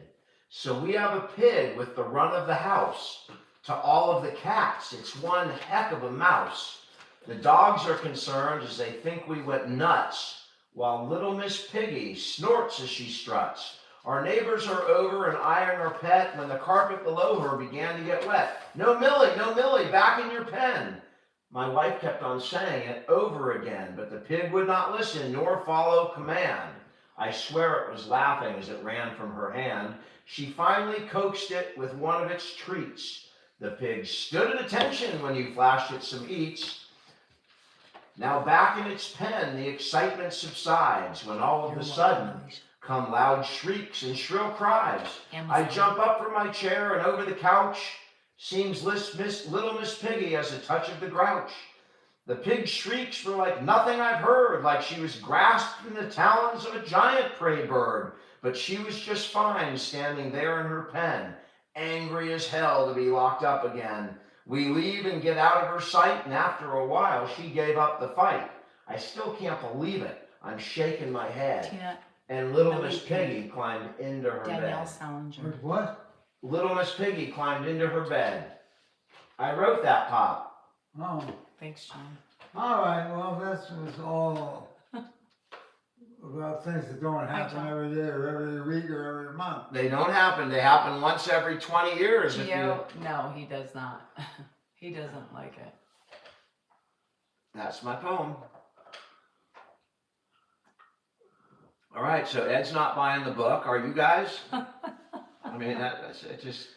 [SPEAKER 1] So we have a pig with the run of the house. To all of the cats, it's one heck of a mouse. The dogs are concerned as they think we went nuts, while little Miss Piggy snorts as she struts. Our neighbors are over and eyeing our pet when the carpet below her began to get wet. No, Millie, back in your pen. My wife kept on saying it over again, but the pig would not listen nor follow command. I swear it was laughing as it ran from her hand. She finally coaxed it with one of its treats. The pig stood at attention when you flashed it some eats. Now back in its pen, the excitement subsides when all of a sudden come loud shrieks and shrill cries. I jump up from my chair and over the couch. Seems little Miss Piggy has a touch of the grouch. The pig's shrieks were like nothing I've heard, like she was grasped in the talons of a giant prey bird. But she was just fine standing there in her pen, angry as hell to be locked up again. We leave and get out of her sight, and after a while, she gave up the fight. I still can't believe it. I'm shaking my head.
[SPEAKER 2] Tina,
[SPEAKER 1] And little
[SPEAKER 2] Millie
[SPEAKER 1] Miss
[SPEAKER 2] Pig.
[SPEAKER 1] Piggy climbed into her
[SPEAKER 2] Danielle
[SPEAKER 1] bed.
[SPEAKER 2] Salinger.
[SPEAKER 3] What?
[SPEAKER 1] Little Miss Piggy climbed into her bed. I wrote that, Pop.
[SPEAKER 3] Oh.
[SPEAKER 2] Thanks, John.
[SPEAKER 3] All right. Well, this was all about things that don't happen
[SPEAKER 2] John.
[SPEAKER 3] every day or every week or every month.
[SPEAKER 1] They don't happen. They happen once every 20 years. If you...
[SPEAKER 2] Gio, no, he does not. He doesn't like it.
[SPEAKER 1] That's my poem. All right, so Ed's not buying the book. Are you guys? I mean, that's it. Just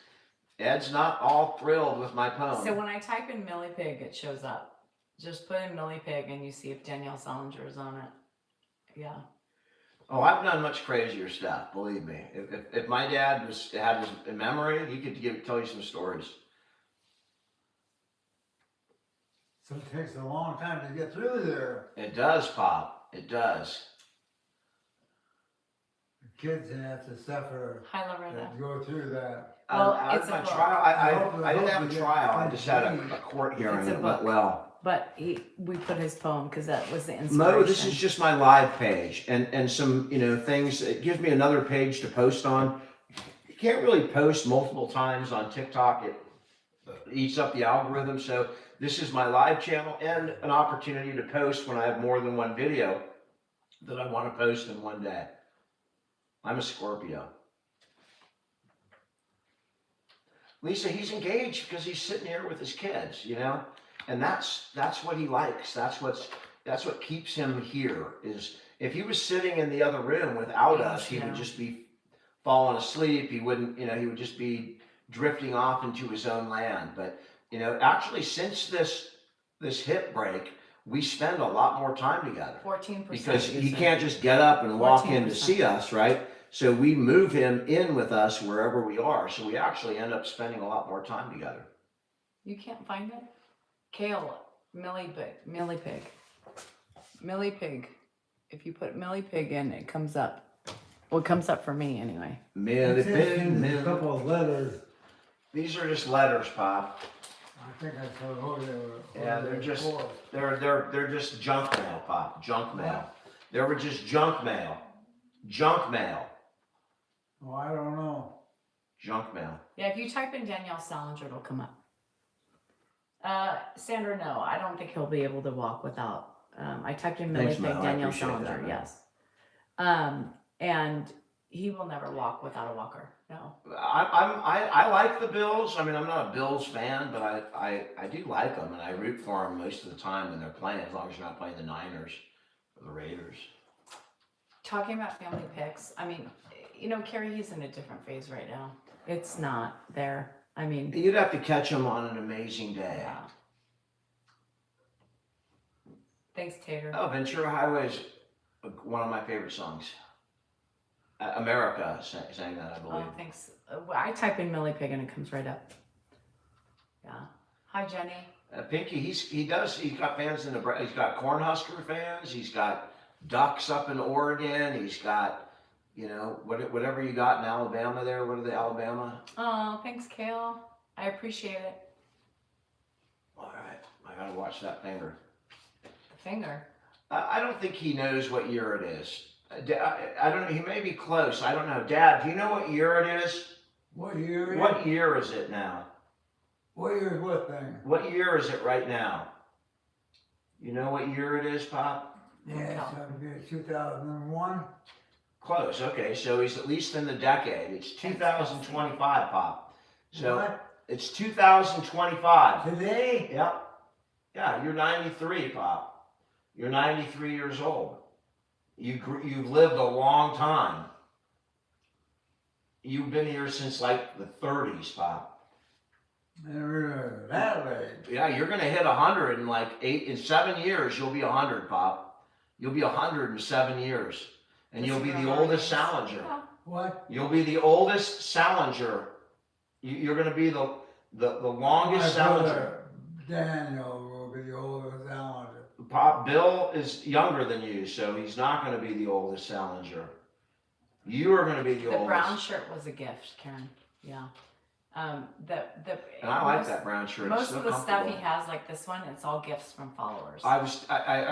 [SPEAKER 1] Ed's not all thrilled with my poem.
[SPEAKER 2] So when I type in Millie Pig, it shows up. Just put in Millie Pig and you see if Danielle Salinger is on it. Yeah.
[SPEAKER 1] Oh, I've done much crazier stuff. Believe me. If my dad had his memory, he could tell you some stories.
[SPEAKER 3] So it takes a long time to get through there.
[SPEAKER 1] It does, Pop. It does.
[SPEAKER 3] The kids have to suffer
[SPEAKER 2] Hi, Loretta.
[SPEAKER 3] and go through that.
[SPEAKER 2] Well,
[SPEAKER 1] I
[SPEAKER 2] it's a
[SPEAKER 1] my
[SPEAKER 2] book.
[SPEAKER 1] trial. I didn't have a
[SPEAKER 3] Hope-
[SPEAKER 1] trial. I just had a court hearing.
[SPEAKER 2] It's a
[SPEAKER 1] It went
[SPEAKER 2] book.
[SPEAKER 1] well.
[SPEAKER 2] But we put his poem because that was the inspiration.
[SPEAKER 1] Mo, this is just my live page and some, things. It gives me another page to post on. You can't really post multiple times on TikTok. It eats up the algorithm. So this is my live channel and an opportunity to post when I have more than one video. that I want to post in one day. I'm a Scorpio. Lisa, he's engaged because he's sitting here with his kids, you know, and that's what he likes. That's what keeps him here. Is if he was sitting in the other room without us, he would just be falling asleep. He wouldn't, you know, he would just be drifting off into his own land. But you know, actually, since this hip break, we spend a lot more time together
[SPEAKER 2] 14%.
[SPEAKER 1] because he can't just get up and walk in to
[SPEAKER 2] 14%.
[SPEAKER 1] see us, right? So we move him in with us wherever we are. So we actually end up spending a lot more time together.
[SPEAKER 2] You can't find it? Kale, Millie Pig. Millie Pig. If you put Millie Pig in, it comes up. Well, it comes up for me anyway.
[SPEAKER 1] Millie
[SPEAKER 3] It says
[SPEAKER 1] Pig,
[SPEAKER 3] in a
[SPEAKER 1] Millie.
[SPEAKER 3] couple of letters.
[SPEAKER 1] These are just letters, Pop.
[SPEAKER 3] I think I saw who they were.
[SPEAKER 1] Yeah, they're just they're just junk mail, Pop. Junk mail. They were just junk mail. Junk mail.
[SPEAKER 3] Oh, I don't know.
[SPEAKER 1] Junk mail.
[SPEAKER 2] Yeah, if you type in Danielle Salinger, it'll come up. Sandra, no, I don't think he'll be able to walk without. I typed in Millie
[SPEAKER 1] Thanks,
[SPEAKER 2] Pig,
[SPEAKER 1] Mel. I
[SPEAKER 2] Danielle
[SPEAKER 1] appreciate that,
[SPEAKER 2] Salinger,
[SPEAKER 1] man.
[SPEAKER 2] yes. And he will never walk without a walker. No.
[SPEAKER 1] I like the Bills. I mean, I'm not a Bills fan, but I do like them, and I root for them most of the time when they're playing, as long as you're not playing the Niners or the Raiders.
[SPEAKER 2] Talking about family picks, I mean, you know, Carrie, he's in a different phase right now. It's not there. I mean,
[SPEAKER 1] You'd have to catch him on an amazing day.
[SPEAKER 2] yeah. Thanks, Tater.
[SPEAKER 1] Oh, Ventura Highway is one of my favorite songs. America sang that, I believe.
[SPEAKER 2] Oh, thanks. I type in Millie Pig and it comes right up. Yeah. Hi, Jenny.
[SPEAKER 1] Pinky, he's got fans in Nebraska. He's got Cornhusker fans. He's got Ducks up in Oregon. He's got, you know, whatever you got in Alabama there. What are the Alabama?
[SPEAKER 2] Oh, thanks, Kale. I appreciate it.
[SPEAKER 1] All right, I gotta watch that finger.
[SPEAKER 2] The finger.
[SPEAKER 1] I don't think he knows what year it is. I don't know. He may be close. I don't know. Dad, do you know what year it is?
[SPEAKER 3] What year?
[SPEAKER 1] What year is it now?
[SPEAKER 3] What year is what thing?
[SPEAKER 1] What year is it right now? You know what year it is, Pop?
[SPEAKER 3] Yeah, it's gonna be 2001.
[SPEAKER 1] Close. Okay, so he's at least in the decade. It's 2025, Pop. So
[SPEAKER 3] What?
[SPEAKER 1] it's 2025.
[SPEAKER 3] Today?
[SPEAKER 1] Yep. Yeah, you're 93, Pop. You're 93 years old. You've lived a long time. You've been here since like the 30s, Pop.
[SPEAKER 3] Never that late.
[SPEAKER 1] Yeah, you're gonna hit 100 in like 7 years. You'll be 100, Pop. You'll be 100 in 7 years, and you'll be the oldest Salinger.
[SPEAKER 3] What?
[SPEAKER 1] You'll be the oldest Salinger. You're gonna be the longest
[SPEAKER 3] My
[SPEAKER 1] Salinger.
[SPEAKER 3] brother Daniel will be the oldest Salinger.
[SPEAKER 1] Pop, Bill is younger than you, so he's not gonna be the oldest Salinger. You are gonna be the
[SPEAKER 2] The
[SPEAKER 1] oldest.
[SPEAKER 2] brown shirt was a gift, Karen. Yeah.
[SPEAKER 1] And I like that brown shirt. It's
[SPEAKER 2] Most
[SPEAKER 1] so
[SPEAKER 2] of the stuff
[SPEAKER 1] comfortable.
[SPEAKER 2] he has, like this one, it's all gifts from followers.
[SPEAKER 1] I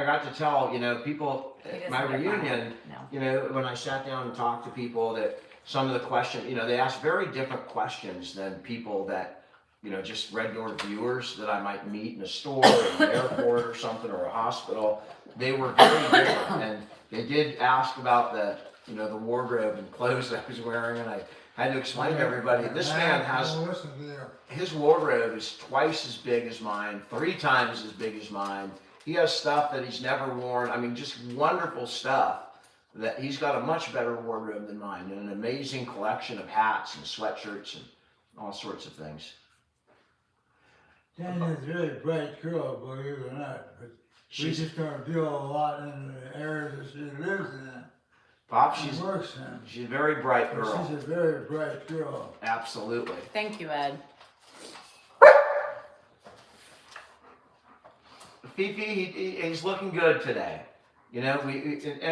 [SPEAKER 1] got to tell, you know, people
[SPEAKER 2] He
[SPEAKER 1] at
[SPEAKER 2] doesn't
[SPEAKER 1] my
[SPEAKER 2] get brown.
[SPEAKER 1] reunion,
[SPEAKER 2] No.
[SPEAKER 1] you know, when I sat down and talked to people, that some of the questions, you know, they asked very different questions than people that, you know, just regular viewers that I might meet in a store or an airport or something or a hospital. They were very different, and they did ask about the, you know, the wardrobe and clothes that I was wearing, and I had to explain to everybody, this man has,
[SPEAKER 3] Listen to you.
[SPEAKER 1] his wardrobe is twice as big as mine, 3 times as big as mine. He has stuff that he's never worn. I mean, just wonderful stuff. That he's got a much better wardrobe than mine, and an amazing collection of hats and sweatshirts and all sorts of things.
[SPEAKER 3] Daniel's a really bright girl, believe it or not. But we
[SPEAKER 1] She's
[SPEAKER 3] just don't deal a lot in the area that she lives in.
[SPEAKER 1] Pop.
[SPEAKER 3] She
[SPEAKER 1] She's
[SPEAKER 3] works in.
[SPEAKER 1] a very bright
[SPEAKER 3] But
[SPEAKER 1] girl.
[SPEAKER 3] she's a very bright girl.
[SPEAKER 1] Absolutely.
[SPEAKER 2] Thank you, Ed.
[SPEAKER 1] Fifi, he's looking good today. You know, and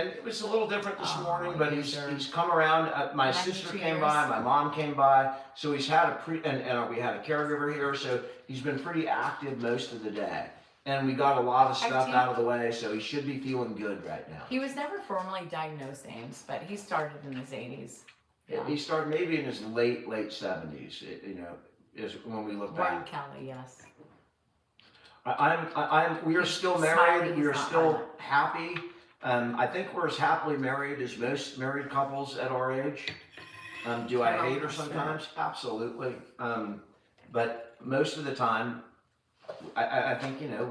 [SPEAKER 1] it was a little different this morning, but he's come around. My sister
[SPEAKER 2] 92
[SPEAKER 1] came by,
[SPEAKER 2] years.
[SPEAKER 1] my mom came by, so he's had and we had a caregiver here, so he's been pretty active most of the day. And we got a lot of stuff out of the way, so he should be feeling good right now.
[SPEAKER 2] He was never formally diagnosed, Ames, but he started in his 80s. Yeah.
[SPEAKER 1] He started maybe in his late 70s. You know, is when we look
[SPEAKER 2] Warren
[SPEAKER 1] back.
[SPEAKER 2] Kelly, yes.
[SPEAKER 1] We are
[SPEAKER 2] He's
[SPEAKER 1] still
[SPEAKER 2] smiling,
[SPEAKER 1] married. We
[SPEAKER 2] he's
[SPEAKER 1] are
[SPEAKER 2] not
[SPEAKER 1] still
[SPEAKER 2] violent.
[SPEAKER 1] happy. I think we're as happily married as most married couples at our age. Do I hate her sometimes? Absolutely. But most of the time, I think, you know,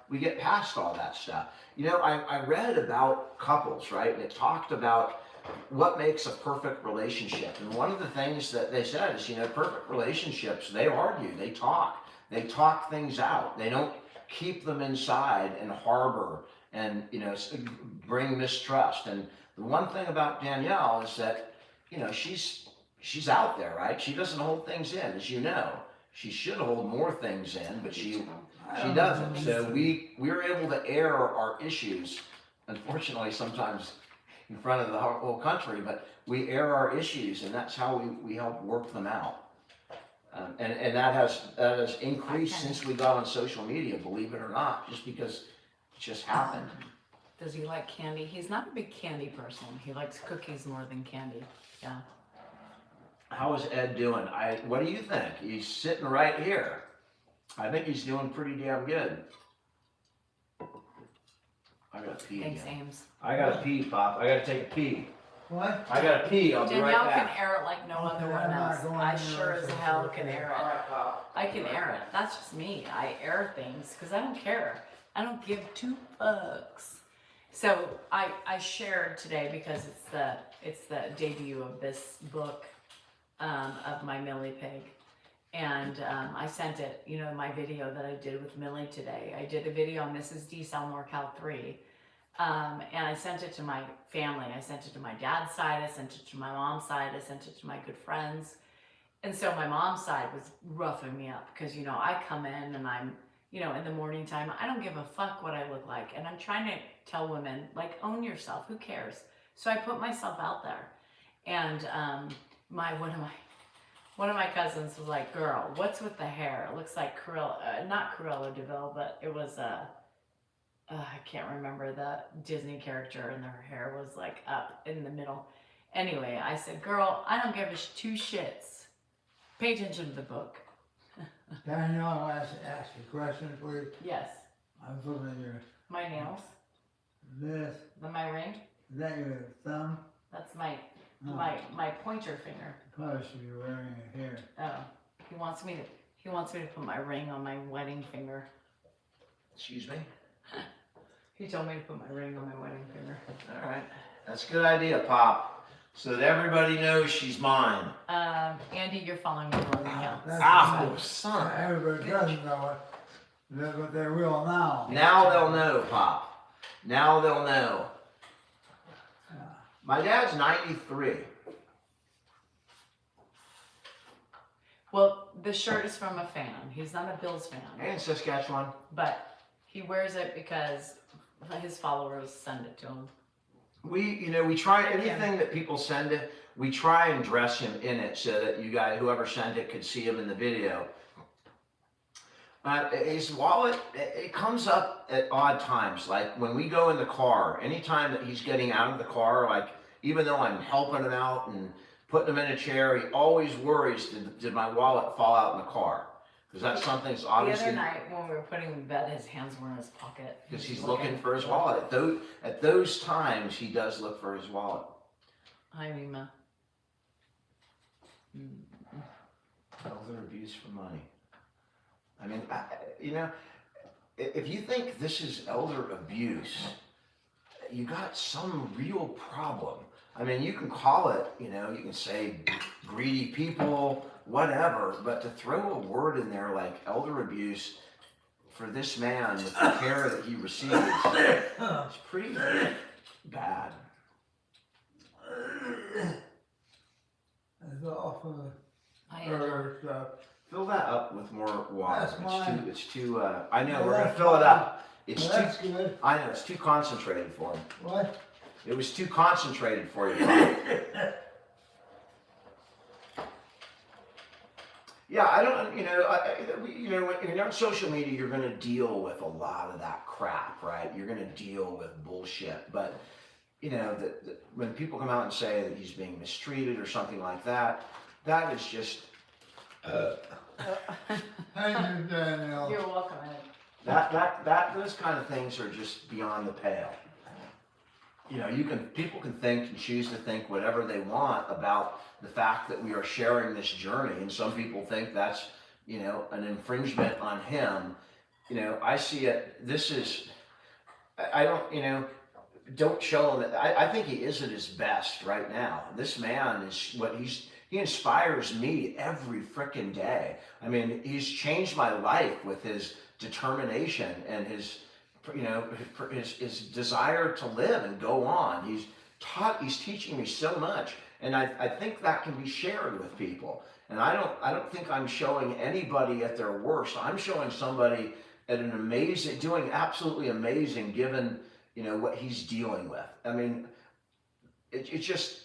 [SPEAKER 1] we get past all that stuff. You know, I read about couples, right? And it talked about what makes a perfect relationship. And one of the things that they said is, you know, perfect relationships, they argue, they talk things out. They don't keep them inside and harbor and, you know, bring mistrust. And the one thing about Danielle is that, you know, she's out there, right? She doesn't hold things in, as you know. She should hold more things in, but she doesn't. So we're able to air our issues, unfortunately, sometimes in front of the whole country, but we air our issues, and that's how we help work them out. And that has increased since we got on social media, believe it or not, just because it just happened.
[SPEAKER 2] Does he like candy? He's not a big candy person. He likes cookies more than candy. Yeah.
[SPEAKER 1] How is Ed doing? What do you think? He's sitting right here. I think he's doing pretty damn good. I gotta pee
[SPEAKER 2] Thanks,
[SPEAKER 1] again.
[SPEAKER 2] Ames.
[SPEAKER 1] I gotta pee, Pop. I gotta take a pee.
[SPEAKER 3] What?
[SPEAKER 1] I gotta pee. I'll be right
[SPEAKER 2] Danielle
[SPEAKER 1] back.
[SPEAKER 2] can air it like no other
[SPEAKER 3] Okay,
[SPEAKER 2] one
[SPEAKER 3] I'm not
[SPEAKER 2] else.
[SPEAKER 3] going
[SPEAKER 2] I
[SPEAKER 3] anywhere,
[SPEAKER 2] sure as
[SPEAKER 3] so
[SPEAKER 2] hell
[SPEAKER 3] it's
[SPEAKER 2] can
[SPEAKER 3] okay.
[SPEAKER 2] air
[SPEAKER 1] All
[SPEAKER 2] it.
[SPEAKER 1] right, Pop.
[SPEAKER 2] I can air it. That's just me. I air things because I don't care. I don't give two fucks. So I shared today because it's the debut of this book of my Millie pig. And I sent it, you know, my video that I did with Millie today. I did a video on Mrs. D. Selmore Cal 3. And I sent it to my family. I sent it to my dad's side. I sent it to my mom's side. I sent it to my good friends. And so my mom's side was roughing me up because, you know, I come in and I'm, you know, in the morning time, I don't give a fuck what I look like. And I'm trying to tell women, like, own yourself. Who cares? So I put myself out there. And one of my cousins was like, girl, what's with the hair? It looks like not Cruella de Vil, but it was I can't remember the Disney character, and her hair was like up in the middle. Anyway, I said, girl, I don't give two shits. Pay attention to the book.
[SPEAKER 3] Danielle, I'll ask you a question, please.
[SPEAKER 2] Yes.
[SPEAKER 3] I was looking at your,
[SPEAKER 2] My nails,
[SPEAKER 3] this,
[SPEAKER 2] my ring,
[SPEAKER 3] is that your thumb?
[SPEAKER 2] that's my
[SPEAKER 3] No,
[SPEAKER 2] my pointer finger.
[SPEAKER 3] probably should be wearing it here.
[SPEAKER 2] Oh, he wants me to put my ring on my wedding finger.
[SPEAKER 1] Excuse me?
[SPEAKER 2] He told me to put my ring on my wedding finger.
[SPEAKER 1] All right. That's a good idea, Pop. So that everybody knows she's mine.
[SPEAKER 2] Andy, you're following me more than you.
[SPEAKER 3] That's
[SPEAKER 1] Ow,
[SPEAKER 3] right.
[SPEAKER 1] son.
[SPEAKER 3] Everybody doesn't know it, but they will now.
[SPEAKER 1] Now they'll know, Pop. Now they'll know.
[SPEAKER 3] Yeah.
[SPEAKER 1] My dad's 93.
[SPEAKER 2] Well, the shirt is from a fan. He's not a Bills fan,
[SPEAKER 1] And Saskatchewan.
[SPEAKER 2] but he wears it because his followers send it to him.
[SPEAKER 1] We try anything that people send it, we try and dress him in it so that you guys, whoever sent it, could see him in the video. His wallet, it comes up at odd times. Like when we go in the car, anytime that he's getting out of the car, like even though I'm helping him out and putting him in a chair, he always worries, did my wallet fall out in the car? Because that's something that's obviously...
[SPEAKER 2] The other night when we were putting him in bed, his hands were in his pocket.
[SPEAKER 1] Because he's looking for his wallet. At those times, he does look for his wallet.
[SPEAKER 2] Hi, Rima.
[SPEAKER 1] Elder abuse for money. I mean, if you think this is elder abuse, you got some real problem. I mean, you can call it, you can say greedy people, whatever, but to throw a word in there like elder abuse for this man with the care that he receives is pretty bad.
[SPEAKER 3] It's awful.
[SPEAKER 2] I know.
[SPEAKER 3] Stuff.
[SPEAKER 1] Fill that up with more water.
[SPEAKER 3] That's mine.
[SPEAKER 1] It's too, I know,
[SPEAKER 3] Well,
[SPEAKER 1] we're gonna
[SPEAKER 3] that's
[SPEAKER 1] fill it
[SPEAKER 3] fine.
[SPEAKER 1] up. It's
[SPEAKER 3] Well,
[SPEAKER 1] too,
[SPEAKER 3] that's good.
[SPEAKER 1] I know, it's too concentrated for him.
[SPEAKER 3] What?
[SPEAKER 1] It was too concentrated for you. Yeah, I don't, when you're on social media, you're gonna deal with a lot of that crap, right? You're gonna deal with bullshit, but when people come out and say that he's being mistreated or something like that, that is just,
[SPEAKER 3] Thank you, Danielle.
[SPEAKER 2] You're welcome, Ed.
[SPEAKER 1] those kind of things are just beyond the pale. you know, people can think and choose to think whatever they want about the fact that we are sharing this journey, and some people think that's, you know, an infringement on him. You know, I see it. This is, I don't, you know, don't show him. I think he is at his best right now. This man is he inspires me every freaking day. I mean, he's changed my life with his determination and his, you know, his desire to live and go on. He's teaching me so much, and I think that can be shared with people. And I don't think I'm showing anybody at their worst. I'm showing somebody at an amazing, doing absolutely amazing, given, you know, what he's dealing with. I mean, it's just,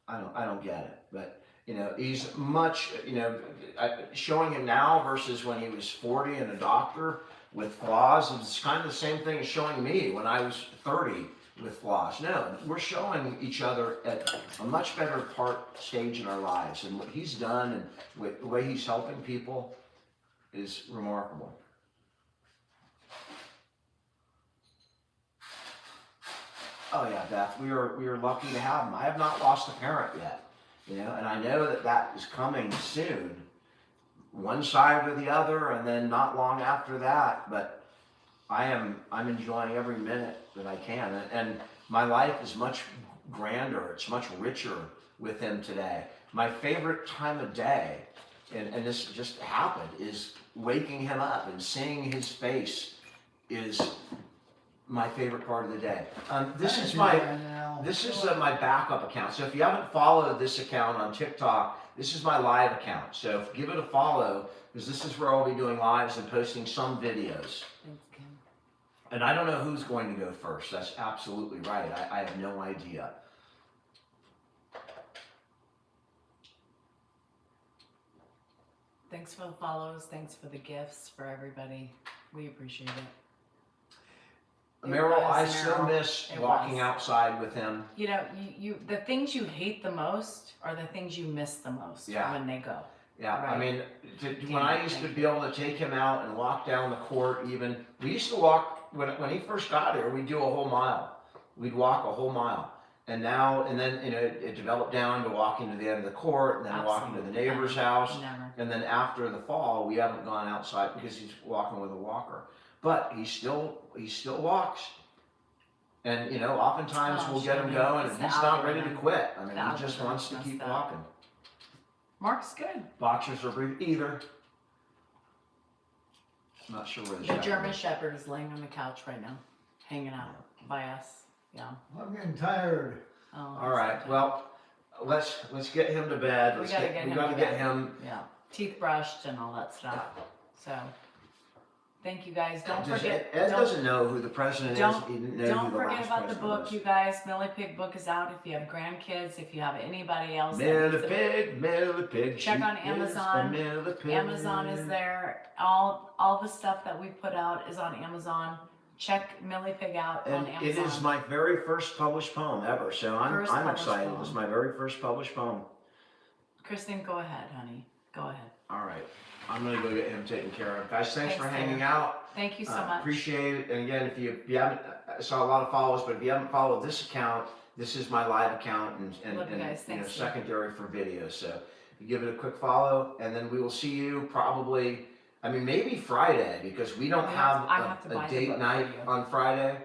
[SPEAKER 1] I don't get it. But, you know, he's much, you know, showing him now versus when he was 40 and a doctor with flaws. It's kind of the same thing as showing me when I was 30 with flaws. No, we're showing each other at a much better stage in our lives. And what he's done and the way he's helping people is remarkable. Oh yeah, Beth, we are lucky to have him. I have not lost a parent yet, you know, and I know that is coming soon, one side or the other, and then not long after that. But I'm enjoying every minute that I can, and my life is much grander. It's much richer with him today. My favorite time of day, and this just happened, is waking him up and seeing his face is my favorite part of the day. This is my backup account. So if you haven't followed this account on TikTok, this is my live account. So give it a follow, because this is where I'll be doing lives and posting some videos.
[SPEAKER 2] Thanks, Kim.
[SPEAKER 1] And I don't know who's going to go first. That's absolutely right. I have no idea.
[SPEAKER 2] Thanks for the follows. Thanks for the gifts for everybody. We appreciate it.
[SPEAKER 1] Meryl, I
[SPEAKER 2] was,
[SPEAKER 1] still
[SPEAKER 2] Meryl.
[SPEAKER 1] miss
[SPEAKER 2] It
[SPEAKER 1] walking
[SPEAKER 2] was.
[SPEAKER 1] outside with him.
[SPEAKER 2] You know, you the things you hate the most are the things you miss the most
[SPEAKER 1] Yeah.
[SPEAKER 2] when they go.
[SPEAKER 1] Yeah, I
[SPEAKER 2] Right.
[SPEAKER 1] mean, when I used to be able to take him out and walk down the court, even we used to walk when he first got here. We'd do a whole mile. We'd walk a whole mile, and then you know it developed down to walking to the end of the court, and then walking to the neighbor's house,
[SPEAKER 2] Never.
[SPEAKER 1] and then after the fall, we haven't gone outside because he's walking with a walker. But he still walks, and you know, oftentimes we'll get him going, and he's not ready to quit. I mean, he just wants to keep walking.
[SPEAKER 2] Mark's good.
[SPEAKER 1] Boxers are breed either. I'm not sure where
[SPEAKER 2] The German Shepherd is laying on the couch right now, hanging out by us. Yeah.
[SPEAKER 3] I'm getting tired.
[SPEAKER 2] Oh,
[SPEAKER 1] All right. Well, let's get him to bed.
[SPEAKER 2] We gotta get him.
[SPEAKER 1] him.
[SPEAKER 2] Yeah. Teeth brushed and all that stuff. So, thank you guys. Don't forget.
[SPEAKER 1] Ed doesn't know who the president is. He didn't know
[SPEAKER 2] Don't
[SPEAKER 1] who the
[SPEAKER 2] forget
[SPEAKER 1] last
[SPEAKER 2] about the
[SPEAKER 1] president
[SPEAKER 2] book,
[SPEAKER 1] was.
[SPEAKER 2] you guys. Millie Pig book is out. If you have grandkids, if you have anybody else, that
[SPEAKER 1] Millie
[SPEAKER 2] needs it.
[SPEAKER 1] Pig.
[SPEAKER 2] Check
[SPEAKER 1] she
[SPEAKER 2] on
[SPEAKER 1] is
[SPEAKER 2] Amazon.
[SPEAKER 1] a Millie Pig.
[SPEAKER 2] Amazon is there. All the stuff that we put out is on Amazon. Check Millie Pig out on
[SPEAKER 1] And
[SPEAKER 2] Amazon.
[SPEAKER 1] it is my very first published poem ever, so I'm
[SPEAKER 2] Published
[SPEAKER 1] excited.
[SPEAKER 2] poem.
[SPEAKER 1] It's my very first published poem.
[SPEAKER 2] Kristen, go ahead, honey. Go ahead.
[SPEAKER 1] All right, I'm gonna go get him taken care of. Guys, thanks for
[SPEAKER 2] Thanks,
[SPEAKER 1] hanging
[SPEAKER 2] Sarah.
[SPEAKER 1] out.
[SPEAKER 2] Thank you so much.
[SPEAKER 1] Appreciate it. And again, if you haven't, I saw a lot of follows, but if you haven't followed this account, this is my live account and
[SPEAKER 2] Love you guys.
[SPEAKER 1] you know,
[SPEAKER 2] Thanks,
[SPEAKER 1] secondary for videos. So you give it a quick follow, and then we will see you probably. I mean, maybe Friday, because we don't
[SPEAKER 2] I
[SPEAKER 1] have
[SPEAKER 2] have to buy
[SPEAKER 1] a
[SPEAKER 2] the
[SPEAKER 1] date
[SPEAKER 2] book for
[SPEAKER 1] night
[SPEAKER 2] you.
[SPEAKER 1] on Friday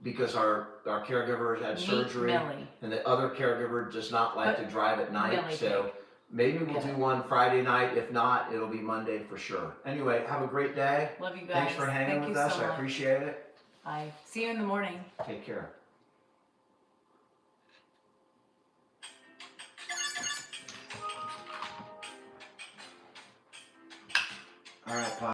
[SPEAKER 1] because our caregiver had
[SPEAKER 2] Meet
[SPEAKER 1] surgery,
[SPEAKER 2] Millie.
[SPEAKER 1] and the other caregiver does not like
[SPEAKER 2] But
[SPEAKER 1] to drive at night.
[SPEAKER 2] Millie
[SPEAKER 1] So
[SPEAKER 2] Pig.
[SPEAKER 1] maybe we'll
[SPEAKER 2] Get
[SPEAKER 1] do
[SPEAKER 2] it.
[SPEAKER 1] one Friday night. If not, it'll be Monday for sure. Anyway, have a great day.
[SPEAKER 2] Love you guys.
[SPEAKER 1] Thanks for hanging
[SPEAKER 2] Thank
[SPEAKER 1] with
[SPEAKER 2] you
[SPEAKER 1] us.
[SPEAKER 2] so
[SPEAKER 1] I
[SPEAKER 2] much.
[SPEAKER 1] appreciate it.
[SPEAKER 2] Bye. See you in the morning.
[SPEAKER 1] Take care. All right, Pop.